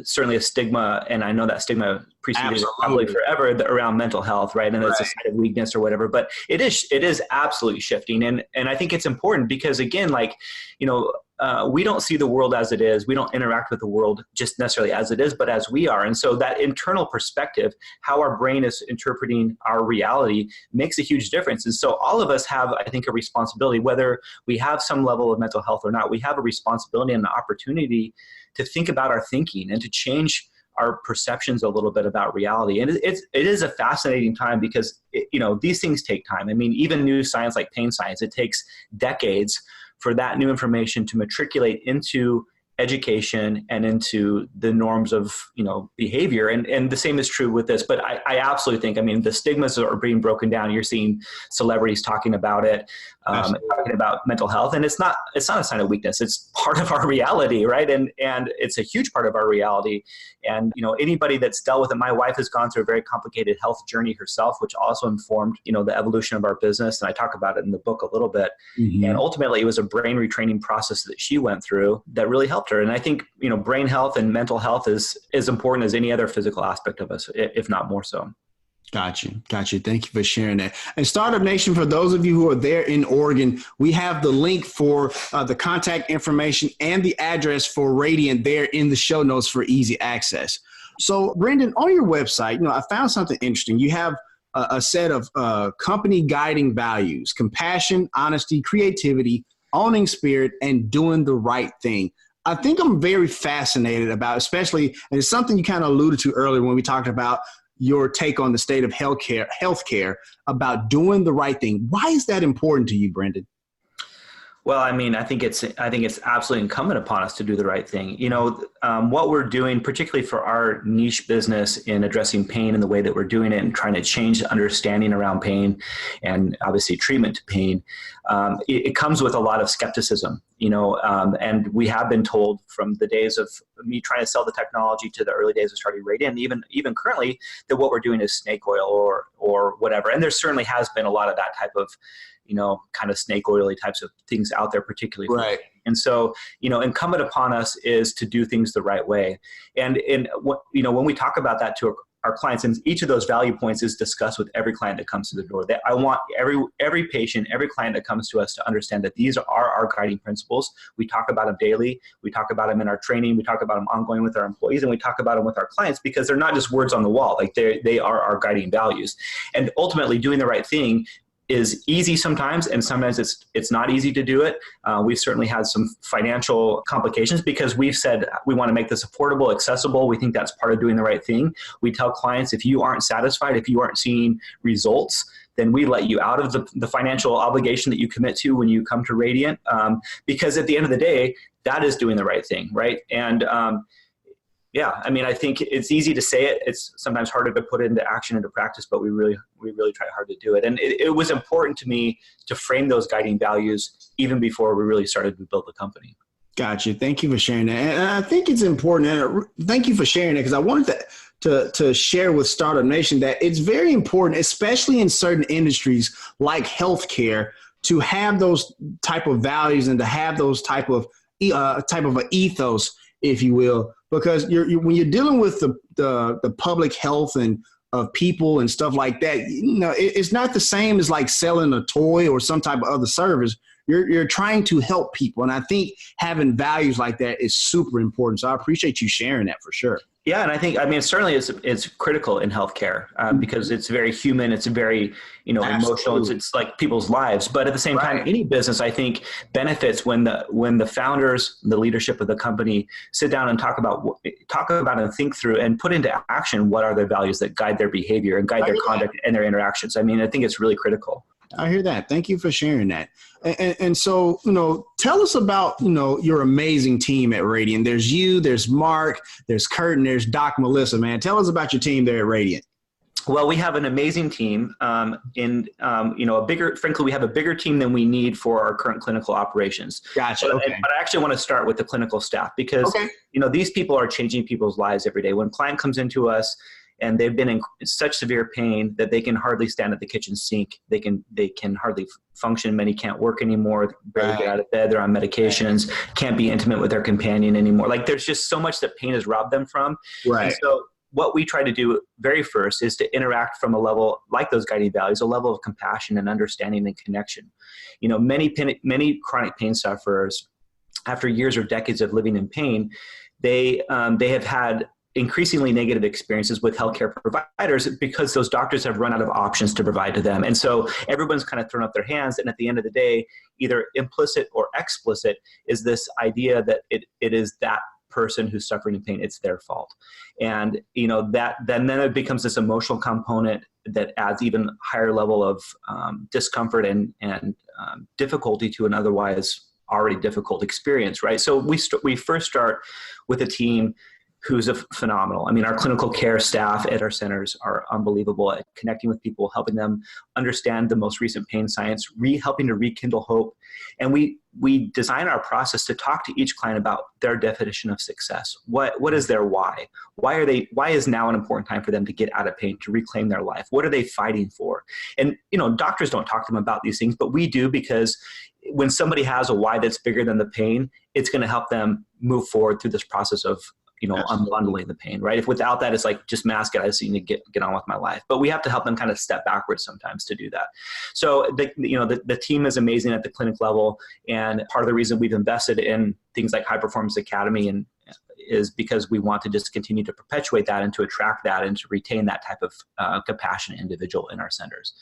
Speaker 2: certainly a stigma. And I know that stigma preceded
Speaker 5: Absolutely.
Speaker 2: probably forever around mental health, right? And it's a sign of weakness or whatever. But it is absolutely shifting, and I think it's important because again, like, you know, we don't see the world as it is. We don't interact with the world just necessarily as it is, but as we are. And so that internal perspective, how our brain is interpreting our reality, makes a huge difference. And so all of us have, I think, a responsibility, whether we have some level of mental health or not. We have a responsibility and an opportunity to think about our thinking and to change our perceptions a little bit about reality. And it is a fascinating time because, you know, these things take time. I mean, even new science like pain science, it takes decades for that new information to matriculate into education and into the norms of, you know, behavior. And the same is true with this. But I absolutely think, I mean, the stigmas are being broken down. You're seeing celebrities talking about it, talking about mental health. And it's not a sign of weakness. It's part of our reality, right? And it's a huge part of our reality. And, you know, anybody that's dealt with it, my wife has gone through a very complicated health journey herself, which also informed, you know, the evolution of our business. And I talk about it in the book a little bit. Mm-hmm. And ultimately it was a brain retraining process that she went through that really helped her. And I think, you know, brain health and mental health is as important as any other physical aspect of us, if not more so.
Speaker 5: Got you. Thank you for sharing that. And Startup Nation, for those of you who are there in Oregon, we have the link for the contact information and the address for Radiant there in the show notes for easy access. So, Brendon, on your website, you know, I found something interesting. You have a set of company guiding values: compassion, honesty, creativity, owning spirit, and doing the right thing. I think I'm very fascinated about, especially, and it's something you kind of alluded to earlier when we talked about your take on the state of healthcare, about doing the right thing. Why is that important to you, Brendon?
Speaker 2: Well, I mean, I think it's absolutely incumbent upon us to do the right thing. You know, what we're doing, particularly for our niche business in addressing pain and the way that we're doing it and trying to change the understanding around pain and obviously treatment to pain, it comes with a lot of skepticism, you know, and we have been told from the days of me trying to sell the technology to the early days of starting Radiant, and even currently, that what we're doing is snake oil or whatever. And there certainly has been a lot of that type of, you know, kind of snake oily types of things out there, particularly.
Speaker 5: Right.
Speaker 2: And so, you know, incumbent upon us is to do things the right way. And what, you know, when we talk about that to our clients, and each of those value points is discussed with every client that comes to the door. That I want every patient, every client that comes to us to understand that these are our guiding principles. We talk about them daily. We talk about them in our training. We talk about them ongoing with our employees, and we talk about them with our clients because they're not just words on the wall. Like they are our guiding values. And ultimately, doing the right thing is easy sometimes, and sometimes it's not easy to do it. We've certainly had some financial complications because we've said we want to make this affordable, accessible. We think that's part of doing the right thing. We tell clients, if you aren't satisfied, if you aren't seeing results, then we let you out of the financial obligation that you commit to when you come to Radiant, because at the end of the day, that is doing the right thing, right? And yeah, I mean, I think it's easy to say it. It's sometimes harder to put it into action, into practice, but we really try hard to do it. And it was important to me to frame those guiding values even before we really started to build the company.
Speaker 5: Gotcha. Thank you for sharing that. And I think it's important. And thank you for sharing it, because I wanted to share with Startup Nation that it's very important, especially in certain industries like healthcare, to have those type of values and to have those type of an ethos, if you will. Because when you're dealing with the public health and of people and stuff like that, you know, it's not the same as like selling a toy or some type of other service. You're trying to help people, and I think having values like that is super important. So I appreciate you sharing that for sure.
Speaker 2: Yeah, and I think, I mean, certainly it's critical in healthcare because it's very human. It's very, you know, emotional. It's like people's lives. But at the same time, any business, I think, benefits when the founders, the leadership of the company, sit down and talk about and think through and put into action what are their values that guide their behavior and guide their conduct and their interactions. I mean, I think it's really critical.
Speaker 5: I hear that. Thank you for sharing that. And so, you know, tell us about, you know, your amazing team at Radiant. There's you, there's Mark, there's Kurt, and there's Doc Melissa, man. Tell us about your team there at Radiant.
Speaker 2: Well, we have an amazing team you know, frankly, we have a bigger team than we need for our current clinical operations.
Speaker 5: Gotcha.
Speaker 2: But,
Speaker 5: okay.
Speaker 2: But I actually want to start with the clinical staff because, you know, these people are changing people's lives every day. When a client comes into us, and they've been in such severe pain that they can hardly stand at the kitchen sink. They can hardly function. Many can't work anymore. Barely get out of bed. They're on medications. Can't be intimate with their companion anymore. Like there's just so much that pain has robbed them from.
Speaker 5: Right.
Speaker 2: And so what we try to do very first is to interact from a level like those guiding values, a level of compassion and understanding and connection. Many chronic pain sufferers, after years or decades of living in pain, they have had increasingly negative experiences with healthcare providers because those doctors have run out of options to provide to them. And so everyone's kind of thrown up their hands. And at the end of the day, either implicit or explicit is this idea that it is that person who's suffering in pain, it's their fault. And that then it becomes this emotional component that adds even higher level of discomfort and difficulty to an otherwise already difficult experience, right? So we first start with a team who's phenomenal. I mean, our clinical care staff at our centers are unbelievable at connecting with people, helping them understand the most recent pain science, helping to rekindle hope. And we design our process to talk to each client about their definition of success. What is their why? Why is now an important time for them to get out of pain, to reclaim their life? What are they fighting for? And, doctors don't talk to them about these things, but we do, because when somebody has a why that's bigger than the pain, it's going to help them move forward through this process of unbundling the pain, right? If without that, it's like, just mask it. I just need to get on with my life. But we have to help them kind of step backwards sometimes to do that. So the team is amazing at the clinic level. And part of the reason we've invested in things like High Performance Academy is because we want to just continue to perpetuate that and to attract that and to retain that type of compassionate individual in our centers.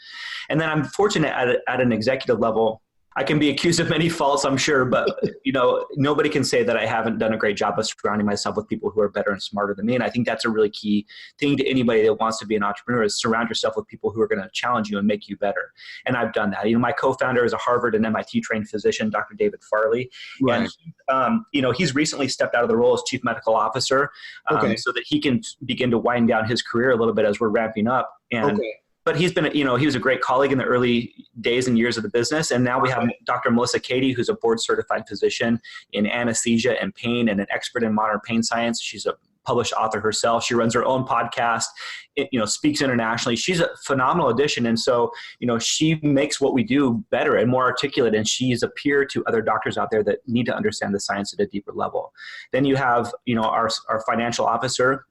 Speaker 2: And then I'm fortunate at an executive level, I can be accused of many faults, I'm sure, but nobody can say that I haven't done a great job of surrounding myself with people who are better and smarter than me. And I think that's a really key thing to anybody that wants to be an entrepreneur, is surround yourself with people who are going to challenge you and make you better. And I've done that. My co-founder is a Harvard and MIT trained physician, Dr. David Farley.
Speaker 5: Right.
Speaker 2: And he's recently stepped out of the role as chief medical officer so that he can begin to wind down his career a little bit as we're ramping up. And But he's been, he was a great colleague in the early days and years of the business. And now we have Dr. Melissa Cady, who's a board certified physician in anesthesia and pain and an expert in modern pain science. She's a published author herself. She runs her own podcast, speaks internationally. She's a phenomenal addition. And so, she makes what we do better and more articulate. And she's a peer to other doctors out there that need to understand the science at a deeper level. Then you have, our financial officer,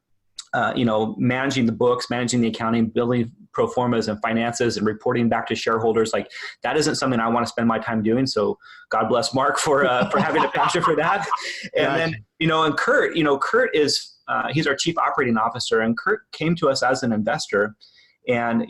Speaker 2: managing the books, managing the accounting, building pro formas and finances and reporting back to shareholders. Like, that isn't something I want to spend my time doing. So God bless Mark for having a passion for that. And then, and Kurt is, he's our chief operating officer, and Kurt came to us as an investor. And,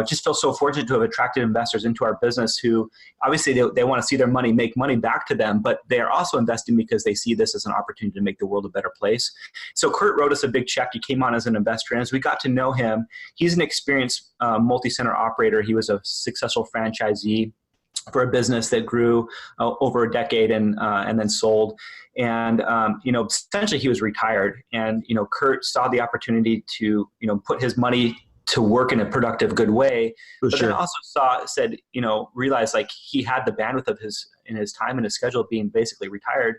Speaker 2: just feel so fortunate to have attracted investors into our business who obviously they want to see their money make money back to them, but they are also investing because they see this as an opportunity to make the world a better place. So Kurt wrote us a big check. He came on as an investor. And as we got to know him, he's an experienced multi-center operator. He was a successful franchisee for a business that grew over a decade and then sold. And, essentially he was retired. And, Kurt saw the opportunity to, put his money to work in a productive, good way. Then also realized like he had the bandwidth of his time and his schedule being basically retired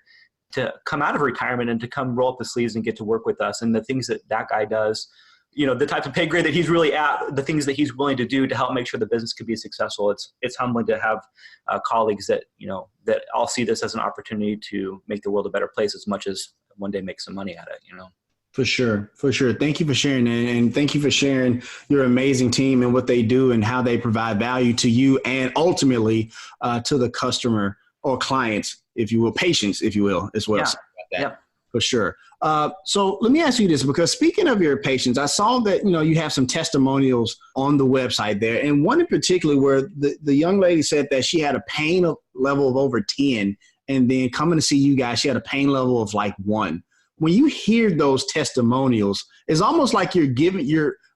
Speaker 2: to come out of retirement and to come roll up the sleeves and get to work with us. And the things that guy does, the type of pay grade that he's really at, the things that he's willing to do to help make sure the business can be successful. It's humbling to have colleagues that, that all see this as an opportunity to make the world a better place as much as one day make some money at it,
Speaker 5: For sure. Thank you for sharing that. And thank you for sharing your amazing team and what they do and how they provide value to you and ultimately to the customer or clients, if you will, patients, if you will, as well.
Speaker 2: Yeah. Yeah.
Speaker 5: For sure. So let me ask you this, because speaking of your patients, I saw that, you have some testimonials on the website there. And one in particular where the young lady said that she had a pain level of over 10, and then coming to see you guys, she had a pain level of like 1. When you hear those testimonials, it's almost like you're giving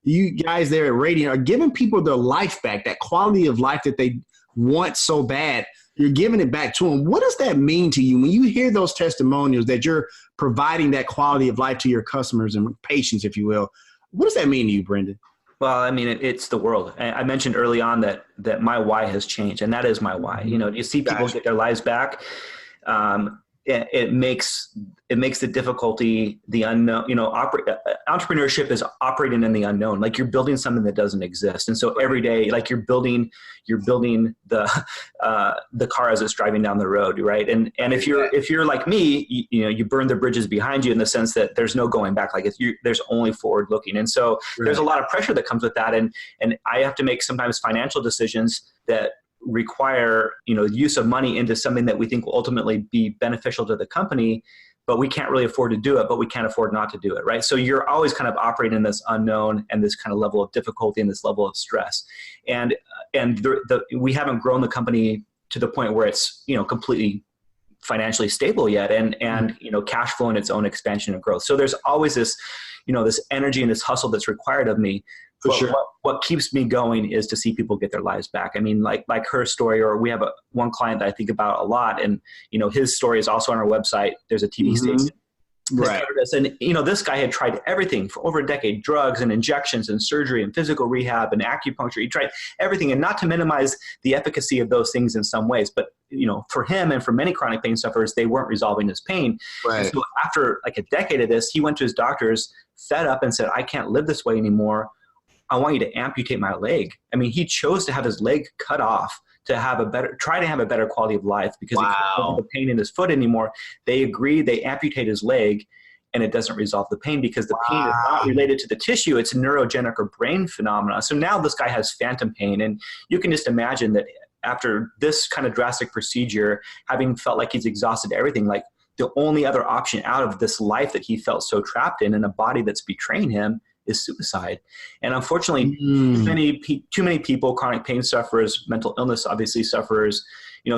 Speaker 5: you guys there at Radiant are giving people their life back, that quality of life that they want so bad. You're giving it back to them. What does that mean to you when you hear those testimonials that you're providing that quality of life to your customers and patients, if you will? What does that mean to you, Brendon?
Speaker 2: Well, I mean, it's the world. I mentioned early on that my why has changed, and that is my why. You see people get their lives back. it makes the difficulty, the unknown, entrepreneurship is operating in the unknown. Like you're building something that doesn't exist. And so every day, like you're building the car as it's driving down the road. Right. And if you're like me, you burn the bridges behind you in the sense that there's no going back. Like there's only forward looking. And so there's a lot of pressure that comes with that. And I have to make sometimes financial decisions that require, use of money into something that we think will ultimately be beneficial to the company, but we can't really afford to do it, but we can't afford not to do it, right? So you're always kind of operating in this unknown and this kind of level of difficulty and this level of stress. And we haven't grown the company to the point where it's, completely financially stable yet and cash flow in its own expansion and growth. So there's always this, this energy and this hustle that's required of me. But sure. What keeps me going is to see people get their lives back. I mean, like her story, or we have one client that I think about a lot, and his story is also on our website. There's a TV station. Right. And this guy had tried everything for over a decade: drugs and injections and surgery and physical rehab and acupuncture. He tried everything, and not to minimize the efficacy of those things in some ways, but for him and for many chronic pain sufferers, they weren't resolving his pain. Right. So after like a decade of this, he went to his doctors, fed up, and said, "I can't live this way anymore. I want you to amputate my leg." I mean, he chose to have his leg cut off to try to have a better quality of life because he couldn't have the pain in his foot anymore. They agreed, they amputate his leg, and it doesn't resolve the pain because the pain is not related to the tissue. It's a neurogenic or brain phenomena. So now this guy has phantom pain, and you can just imagine that after this kind of drastic procedure, having felt like he's exhausted everything, like the only other option out of this life that he felt so trapped in a body that's betraying him, is suicide. And unfortunately, too many people, chronic pain sufferers, mental illness obviously sufferers,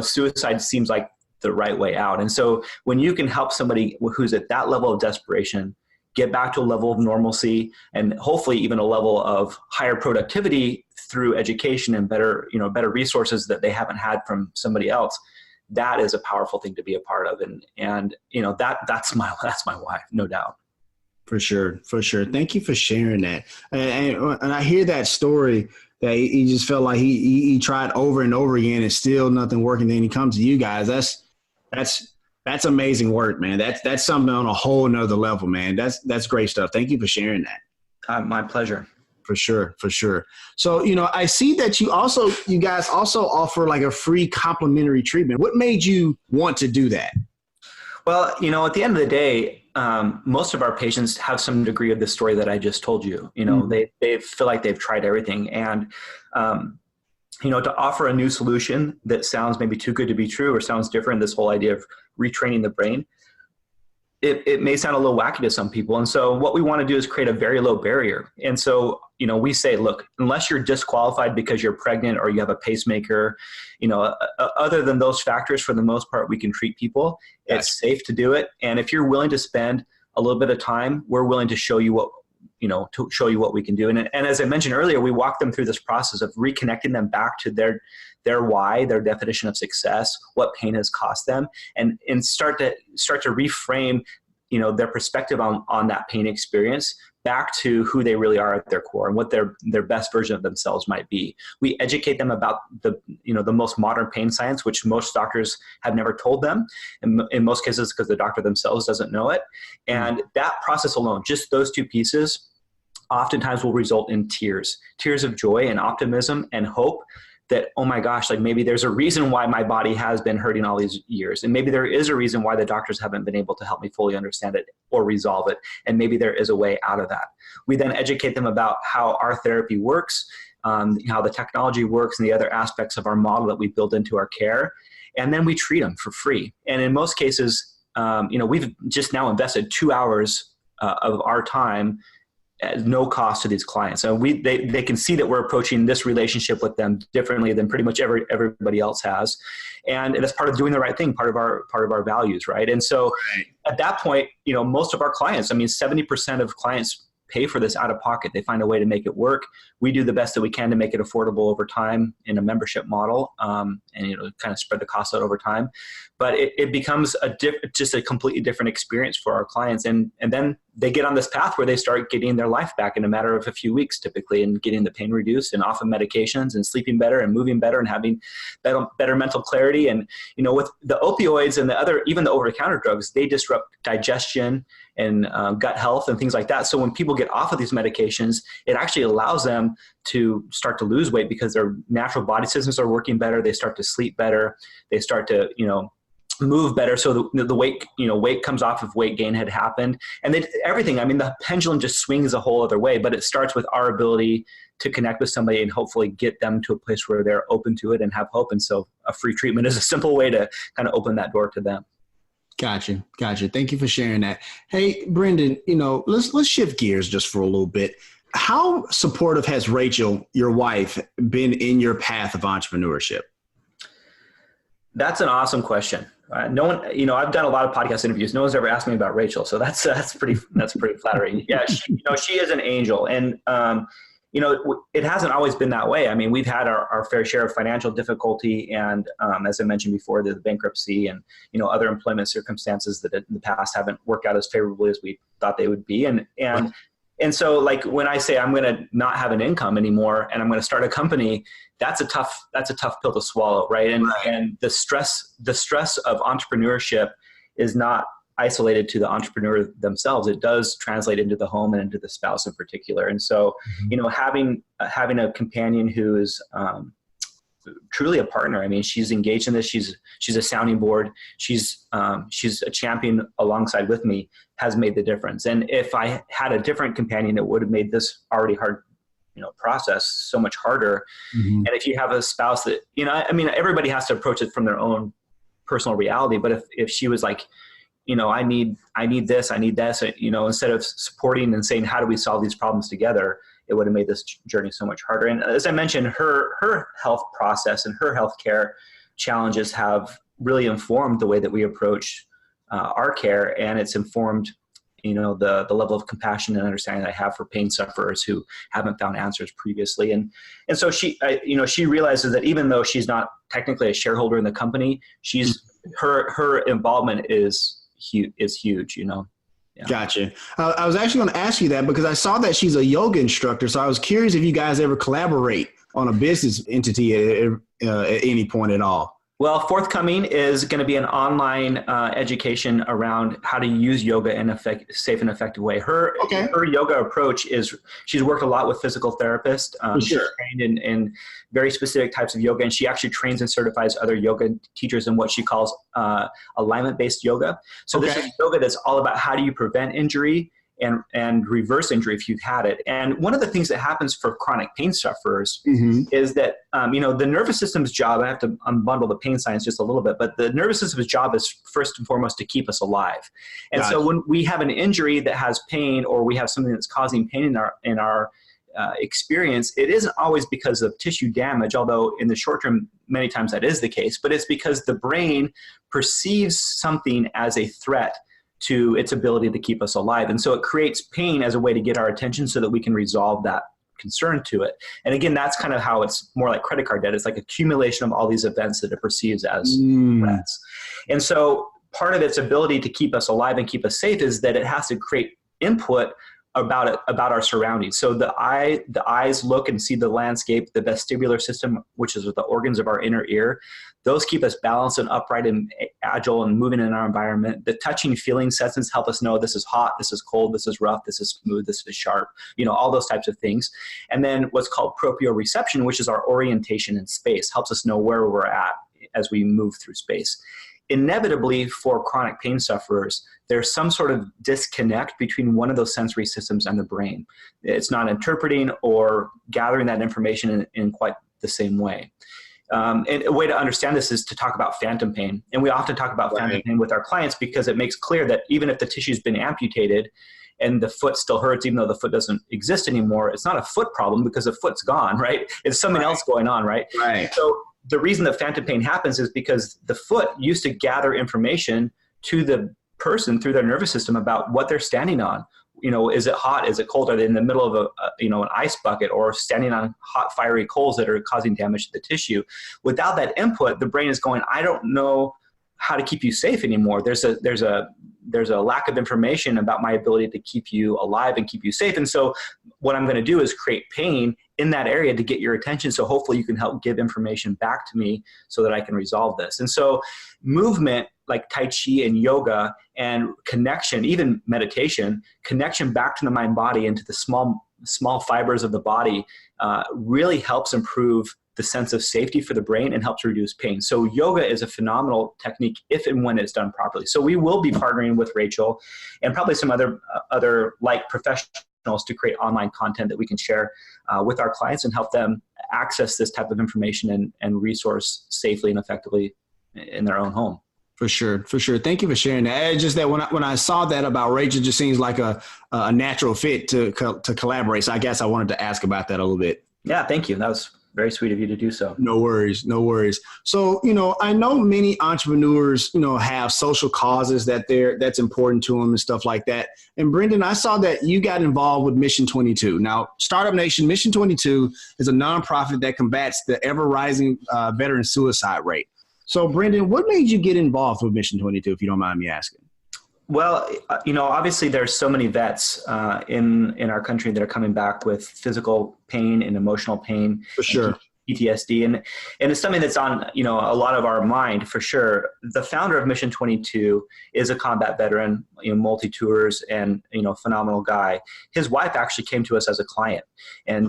Speaker 2: suicide seems like the right way out. And so when you can help somebody who's at that level of desperation get back to a level of normalcy and hopefully even a level of higher productivity through education and better resources that they haven't had from somebody else, that is a powerful thing to be a part of. And that's my why, no doubt.
Speaker 5: For sure. Thank you for sharing that. And I hear that story that he just felt like he tried over and over again and still nothing working. Then he comes to you guys. That's amazing work, man. That's something on a whole nother level, man. That's great stuff. Thank you for sharing that.
Speaker 2: My pleasure.
Speaker 5: For sure. So, I see that you guys also offer like a free complimentary treatment. What made you want to do that?
Speaker 2: Well, at the end of the day, most of our patients have some degree of the story that I just told you. They feel like they've tried everything, and to offer a new solution that sounds maybe too good to be true or sounds different, this whole idea of retraining the brain, it may sound a little wacky to some people. And so what we want to do is create a very low barrier. And so, we say, look, unless you're disqualified because you're pregnant or you have a pacemaker, other than those factors, for the most part, we can treat people. Gotcha. It's safe to do it. And if you're willing to spend a little bit of time, we're willing to show you what we can do. And as I mentioned earlier, we walk them through this process of reconnecting them back to their why, their definition of success, what pain has cost them, and start to reframe, their perspective on that pain experience back to who they really are at their core and what their best version of themselves might be. We educate them about the most modern pain science, which most doctors have never told them, in most cases because the doctor themselves doesn't know it. And that process alone, just those two pieces, oftentimes will result in tears of joy and optimism and hope that, oh my gosh, like maybe there's a reason why my body has been hurting all these years. And maybe there is a reason why the doctors haven't been able to help me fully understand it or resolve it. And maybe there is a way out of that. We then educate them about how our therapy works, how the technology works, and the other aspects of our model that we build into our care. And then we treat them for free. And in most cases, we've just now invested 2 hours of our time at no cost to these clients. So they can see that we're approaching this relationship with them differently than pretty much everybody else has. And that's part of doing the right thing, part of our values, right? And so at that point, most of our clients, 70% of clients pay for this out of pocket. They find a way to make it work. We do the best that we can to make it affordable over time in a membership model, and kind of spread the cost out over time. But it becomes just a completely different experience for our clients. And then they get on this path where they start getting their life back in a matter of a few weeks, typically, and getting the pain reduced and off of medications and sleeping better and moving better and having better mental clarity. And, with the opioids and even the over-the-counter drugs, they disrupt digestion and gut health and things like that. So when people get off of these medications, it actually allows them to start to lose weight because their natural body systems are working better. They start to sleep better. They start to, move better. So the weight comes off if weight gain had happened. And then everything, the pendulum just swings a whole other way, but it starts with our ability to connect with somebody and hopefully get them to a place where they're open to it and have hope. And so a free treatment is a simple way to kind of open that door to them.
Speaker 5: Gotcha. Thank you for sharing that. Hey, Brendon, let's shift gears just for a little bit. How supportive has Rachel, your wife, been in your path of entrepreneurship?
Speaker 2: That's an awesome question. No one, I've done a lot of podcast interviews. No one's ever asked me about Rachel, so that's pretty flattering. Yeah, she is an angel, and it hasn't always been that way. We've had our fair share of financial difficulty, and as I mentioned before, the bankruptcy and other employment circumstances that in the past haven't worked out as favorably as we thought they would be, and so, like, when I say I'm going to not have an income anymore and I'm going to start a company, that's a tough pill to swallow, right? And the stress of entrepreneurship is not isolated to the entrepreneur themselves. It does translate into the home and into the spouse in particular. And so, having a companion who is truly a partner. She's engaged in this. She's a sounding board. She's a champion alongside with me, has made the difference. And if I had a different companion, it would have made this already hard, process so much harder. And if you have a spouse that, everybody has to approach it from their own personal reality. But if she was like, I need this, instead of supporting and saying, how do we solve these problems together, it would have made this journey so much harder. And as I mentioned, her health process and her healthcare challenges have really informed the way that we approach our care, and it's informed, the level of compassion and understanding that I have for pain sufferers who haven't found answers previously. And so she realizes that even though she's not technically a shareholder in the company, her involvement is huge. Yeah.
Speaker 5: Gotcha. I was actually going to ask you that because I saw that she's a yoga instructor. So I was curious if you guys ever collaborate on a business entity at any point at all.
Speaker 2: Well, forthcoming is going to be an online education around how to use yoga in a safe and effective way. Her yoga approach is she's worked a lot with physical therapists. She's trained in very specific types of yoga, and she actually trains and certifies other yoga teachers in what she calls alignment-based yoga. So this is yoga that's all about how do you prevent injury and reverse injury if you've had it. And one of the things that happens for chronic pain sufferers is that, the nervous system's job, I have to unbundle the pain science just a little bit, but the nervous system's job is first and foremost to keep us alive. And so when we have an injury that has pain, or we have something that's causing pain in our experience, it isn't always because of tissue damage, although in the short term, many times that is the case, but it's because the brain perceives something as a threat to its ability to keep us alive. And so it creates pain as a way to get our attention so that we can resolve that concern to it. And again, that's kind of how it's more like credit card debt. It's like accumulation of all these events that it perceives as threats. And so part of its ability to keep us alive and keep us safe is that it has to create input about our surroundings. So the eyes look and see the landscape, the vestibular system, which is the organs of our inner ear. Those keep us balanced and upright and agile and moving in our environment. The touching feeling senses help us know this is hot, this is cold, this is rough, this is smooth, this is sharp, all those types of things. And then what's called proprioception, which is our orientation in space, helps us know where we're at as we move through space. Inevitably, for chronic pain sufferers, there's some sort of disconnect between one of those sensory systems and the brain. It's not interpreting or gathering that information in quite the same way. And a way to understand this is to talk about phantom pain. And we often talk about phantom pain with our clients because it makes clear that even if the tissue's been amputated and the foot still hurts, even though the foot doesn't exist anymore, it's not a foot problem because the foot's gone, right? It's something else going on, right? So the reason that phantom pain happens is because the foot used to gather information to the person through their nervous system about what they're standing on. Is it hot? Is it cold? Are they in the middle of an ice bucket, or standing on hot, fiery coals that are causing damage to the tissue? Without that input, the brain is going, I don't know how to keep you safe anymore. There's a there's a lack of information about my ability to keep you alive and keep you safe. And so what I'm going to do is create pain in that area to get your attention. So hopefully you can help give information back to me so that I can resolve this. And so movement like Tai Chi and yoga and connection, even meditation, connection back to the mind body into the small fibers of the body really helps improve the sense of safety for the brain and helps reduce pain. So yoga is a phenomenal technique if and when it's done properly. So we will be partnering with Rachel and probably some other like professionals to create online content that we can share with our clients and help them access this type of information and resource safely and effectively in their own home.
Speaker 5: For sure. Thank you for sharing that. It's just that when I saw that about Rachel, it just seems like a natural fit to collaborate. So I guess I wanted to ask about that a little bit.
Speaker 2: Yeah, thank you. That was very sweet of you to do so.
Speaker 5: No worries. So, I know many entrepreneurs, have social causes that's important to them and stuff like that. And Brendon, I saw that you got involved with Mission 22. Now, StartupNation, Mission 22 is a nonprofit that combats the ever rising veteran suicide rate. So, Brendon, what made you get involved with Mission 22, if you don't mind me asking?
Speaker 2: Well, obviously there's so many vets in our country that are coming back with physical pain and emotional pain.
Speaker 5: For sure.
Speaker 2: PTSD. And it's something that's on, a lot of our mind for sure. The founder of Mission 22 is a combat veteran, multi-tours and, phenomenal guy. His wife actually came to us as a client and,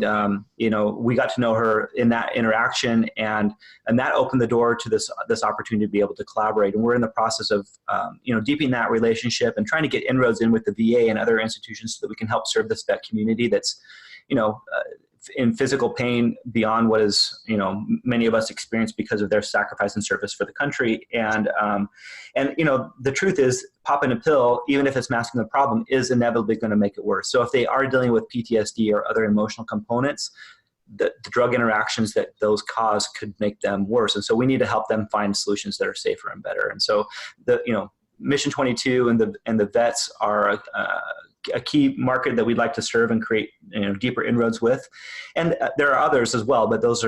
Speaker 2: we got to know her in that interaction and that opened the door to this opportunity to be able to collaborate. And we're in the process of, deepening that relationship and trying to get inroads in with the VA and other institutions so that we can help serve this vet community that's, in physical pain beyond what is, many of us experience because of their sacrifice and service for the country. And the truth is popping a pill, even if it's masking the problem, is inevitably going to make it worse. So if they are dealing with PTSD or other emotional components, the drug interactions that those cause could make them worse. And so we need to help them find solutions that are safer and better. And so Mission 22 and the vets are a key market that we'd like to serve and create deeper inroads with. And there are others as well, but that's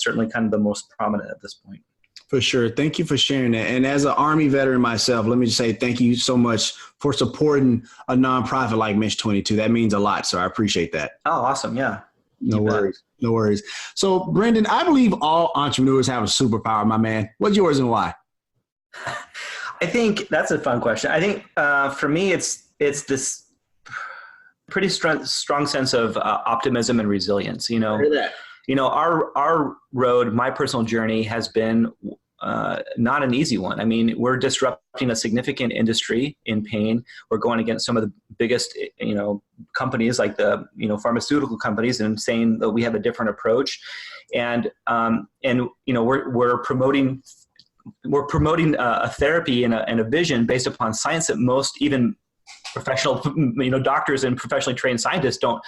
Speaker 2: certainly kind of the most prominent at this point.
Speaker 5: For sure. Thank you for sharing that. And as an Army veteran myself, let me just say thank you so much for supporting a nonprofit like Mission 22. That means a lot. So I appreciate that.
Speaker 2: Oh, awesome. Yeah.
Speaker 5: No worries. So Brendon, I believe all entrepreneurs have a superpower, my man. What's yours and why?
Speaker 2: I think that's a fun question. I think for me, it's this pretty strong sense of optimism and resilience. Our road, my personal journey has been not an easy one. I mean, we're disrupting a significant industry in pain. We're going against some of the biggest, companies like the, pharmaceutical companies and saying that we have a different approach. And we're promoting a therapy and a vision based upon science that most even professional, doctors and professionally trained scientists don't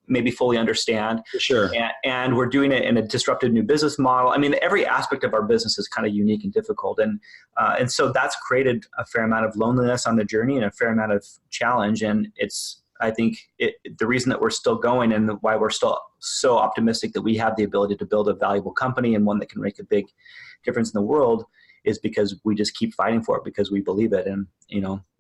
Speaker 2: maybe fully understand.
Speaker 5: Sure.
Speaker 2: And we're doing it in a disruptive new business model. I mean, every aspect of our business is kind of unique and difficult. And so that's created a fair amount of loneliness on the journey and a fair amount of challenge. And I think the reason that we're still going and why we're still so optimistic that we have the ability to build a valuable company and one that can make a big difference in the world is because we just keep fighting for it because we believe it. And,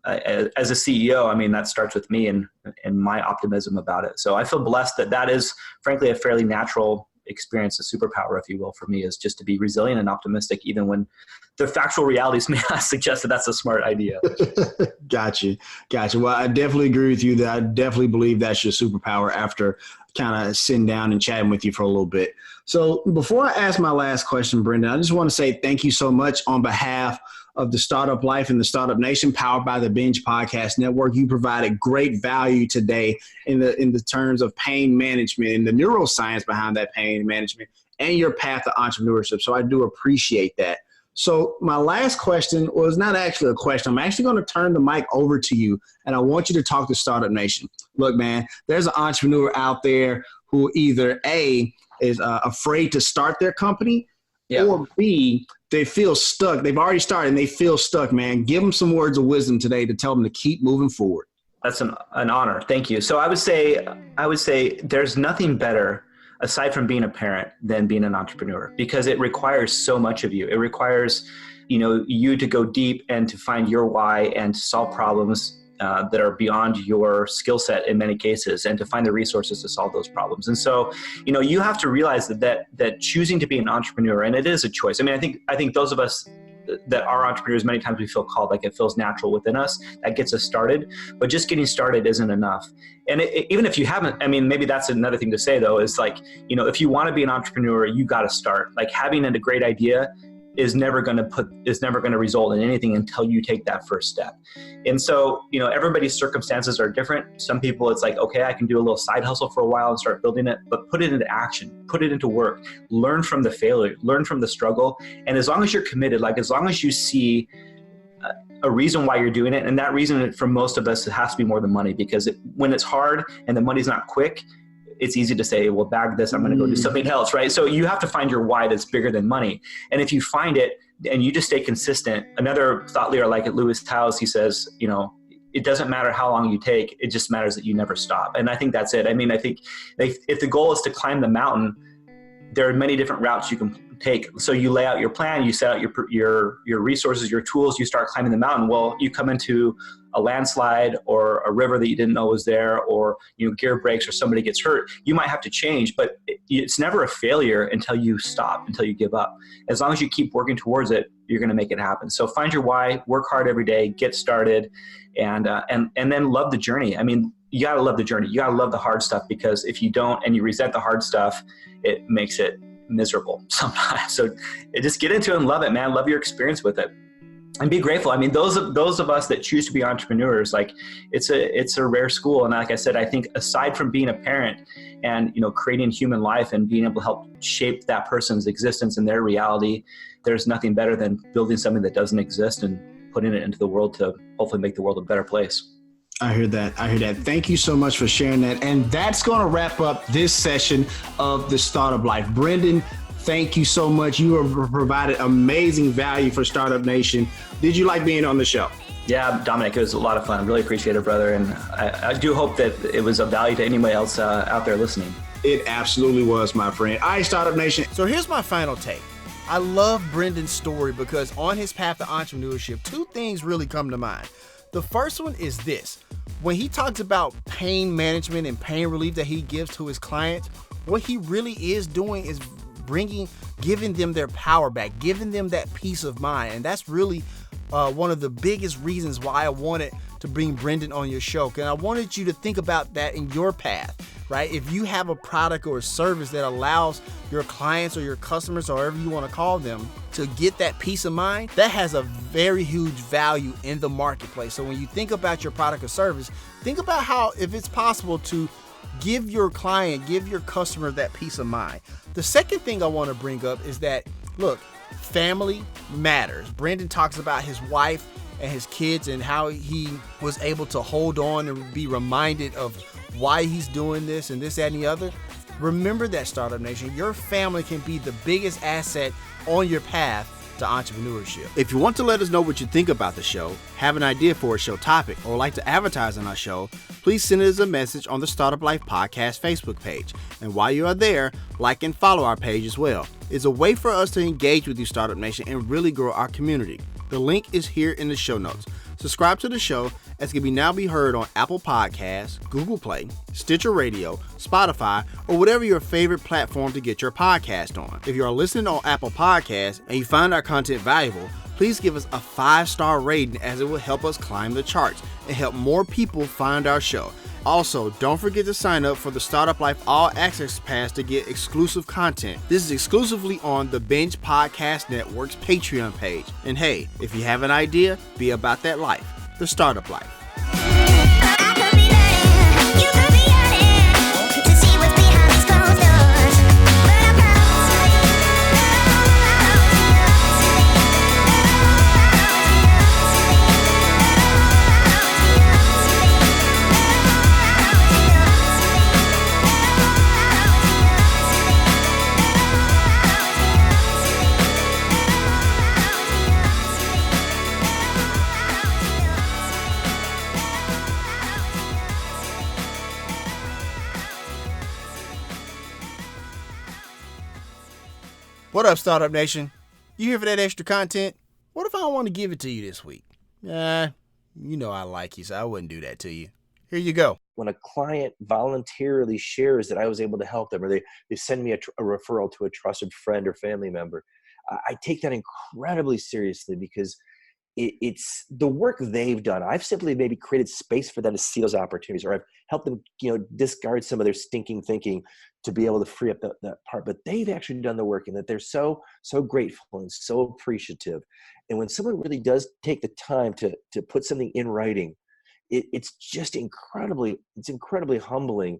Speaker 2: as a CEO, I mean, that starts with me and my optimism about it. So I feel blessed that is frankly a fairly natural experience, a superpower, if you will, for me, is just to be resilient and optimistic, even when the factual realities may not suggest that that's a smart idea.
Speaker 5: Gotcha. Well, I definitely agree with you that I definitely believe that's your superpower after kind of sitting down and chatting with you for a little bit. So before I ask my last question, Brendon, I just want to say thank you so much on behalf of the Startup Life and the Startup Nation, powered by the Binge Podcast Network. You provided great value today in the terms of pain management and the neuroscience behind that pain management and your path to entrepreneurship. So I do appreciate that. So my last question was not actually a question. I'm actually going to turn the mic over to you, and I want you to talk to Startup Nation. Look, man, there's an entrepreneur out there who either A, is afraid to start their company, or B, they feel stuck. They've already started and they feel stuck, man. Give them some words of wisdom today to tell them to keep moving forward.
Speaker 2: That's an honor. Thank you. So I would say there's nothing better aside from being a parent than being an entrepreneur, because it requires so much of you. It requires you to go deep and to find your why and to solve problems that are beyond your skill set in many cases, and to find the resources to solve those problems. And so, you have to realize that choosing to be an entrepreneur, and it is a choice. I mean, I think those of us that are entrepreneurs, many times we feel called, like it feels natural within us. That gets us started, but just getting started isn't enough. And even if you haven't, I mean, maybe that's another thing to say though, is like, if you want to be an entrepreneur, you got to start. Like having a great idea is never going to result in anything until you take that first step. And so, everybody's circumstances are different. Some people, it's like, okay, I can do a little side hustle for a while and start building it, but put it into action, put it into work, learn from the failure, learn from the struggle. And as long as you're committed, like as long as you see a reason why you're doing it, and that reason for most of us, it has to be more than money, because when it's hard and the money's not quick, it's easy to say, well, bag this, I'm going to go do something else, right? So you have to find your why that's bigger than money. And if you find it and you just stay consistent, another thought leader like at Lewis Howes, he says, it doesn't matter how long you take, it just matters that you never stop. And I think that's it. I mean, I think if the goal is to climb the mountain, there are many different routes you can take. So you lay out your plan, you set out your resources, your tools, you start climbing the mountain. Well, you come into a landslide or a river that you didn't know was there, or gear breaks or somebody gets hurt, you might have to change, but it's never a failure until you stop, until you give up. As long as you keep working towards it, you're going to make it happen. So find your why, work hard every day, get started, and then love the journey. I mean, you got to love the journey. You got to love the hard stuff, because if you don't and you resent the hard stuff, it makes it miserable sometimes. So just get into it and love it, man. Love your experience with it. And be grateful. I mean, those of us that choose to be entrepreneurs, like it's a rare school. And like I said, I think aside from being a parent and, creating human life and being able to help shape that person's existence and their reality, there's nothing better than building something that doesn't exist and putting it into the world to hopefully make the world a better place.
Speaker 5: I hear that. Thank you so much for sharing that. And that's going to wrap up this session of the Startup Life. Brendon, thank you so much. You have provided amazing value for Startup Nation. Did you like being on the show?
Speaker 2: Yeah, Dominic, it was a lot of fun. I really appreciate it, brother. And I do hope that it was of value to anybody else out there listening.
Speaker 5: It absolutely was, my friend. All right, Startup Nation.
Speaker 1: So here's my final take. I love Brendon's story because on his path to entrepreneurship, two things really come to mind. The first one is this. When he talks about pain management and pain relief that he gives to his clients, what he really is doing is giving them their power back, giving them that peace of mind. And that's really one of the biggest reasons why I wanted to bring Brendon on your show. And I wanted you to think about that in your path, right? If you have a product or a service that allows your clients or your customers, or whatever you want to call them, to get that peace of mind, that has a very huge value in the marketplace. So when you think about your product or service, think about how, if it's possible to give your client, give your customer that peace of mind. The second thing I want to bring up is that, look, family matters. Brendon talks about his wife and his kids and how he was able to hold on and be reminded of why he's doing this and this, that, and the other. Remember that, Startup Nation. Your family can be the biggest asset on your path to entrepreneurship. If you want to let us know what you think about the show, have an idea for a show topic, or like to advertise on our show, please send us a message on the Startup Life Podcast Facebook page. And while you are there, like and follow our page as well. It's a way for us to engage with you, Startup Nation, and really grow our community. The link is here in the show notes. Subscribe to the show, as it can now be heard on Apple Podcasts, Google Play, Stitcher Radio, Spotify, or whatever your favorite platform to get your podcast on. If you are listening on Apple Podcasts and you find our content valuable, please give us a 5-star rating, as it will help us climb the charts and help more people find our show. Also, don't forget to sign up for the Startup Life All Access Pass to get exclusive content. This is exclusively on the Binge Podcast Network's Patreon page. And hey, if you have an idea, be about that life. The Startup Life. What up, Startup Nation? You here for that extra content? What I don't want to give it to you this week. You know I like you, so I wouldn't do that to you. Here you go.
Speaker 6: When a client voluntarily shares that I was able to help them, or they send me a referral to a trusted friend or family member, I take that incredibly seriously, because it's the work they've done. I've simply maybe created space for them to see those opportunities, or I've helped them, discard some of their stinking thinking to be able to free up that part. But they've actually done the work, and that they're so grateful and so appreciative. And when someone really does take the time to put something in writing, it's just incredibly humbling,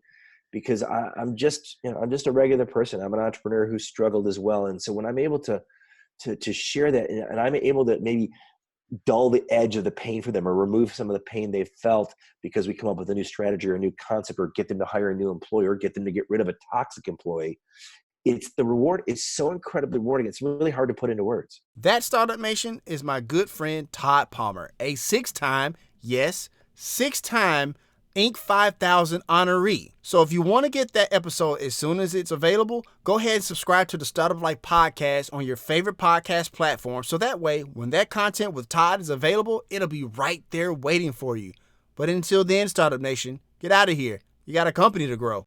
Speaker 6: because I'm just a regular person. I'm an entrepreneur who struggled as well. And so when I'm able to share that, and I'm able to maybe dull the edge of the pain for them, or remove some of the pain they've felt because we come up with a new strategy or a new concept, or get them to hire a new employee, or get them to get rid of a toxic employee, the reward is so incredibly rewarding. It's really hard to put into words.
Speaker 1: That StartupNation is my good friend Todd Palmer, a six-time Inc. 5000 honoree. So if you want to get that episode as soon as it's available, go ahead and subscribe to the Startup Life podcast on your favorite podcast platform. So that way, when that content with Todd is available, it'll be right there waiting for you. But until then, Startup Nation, get out of here. You got a company to grow.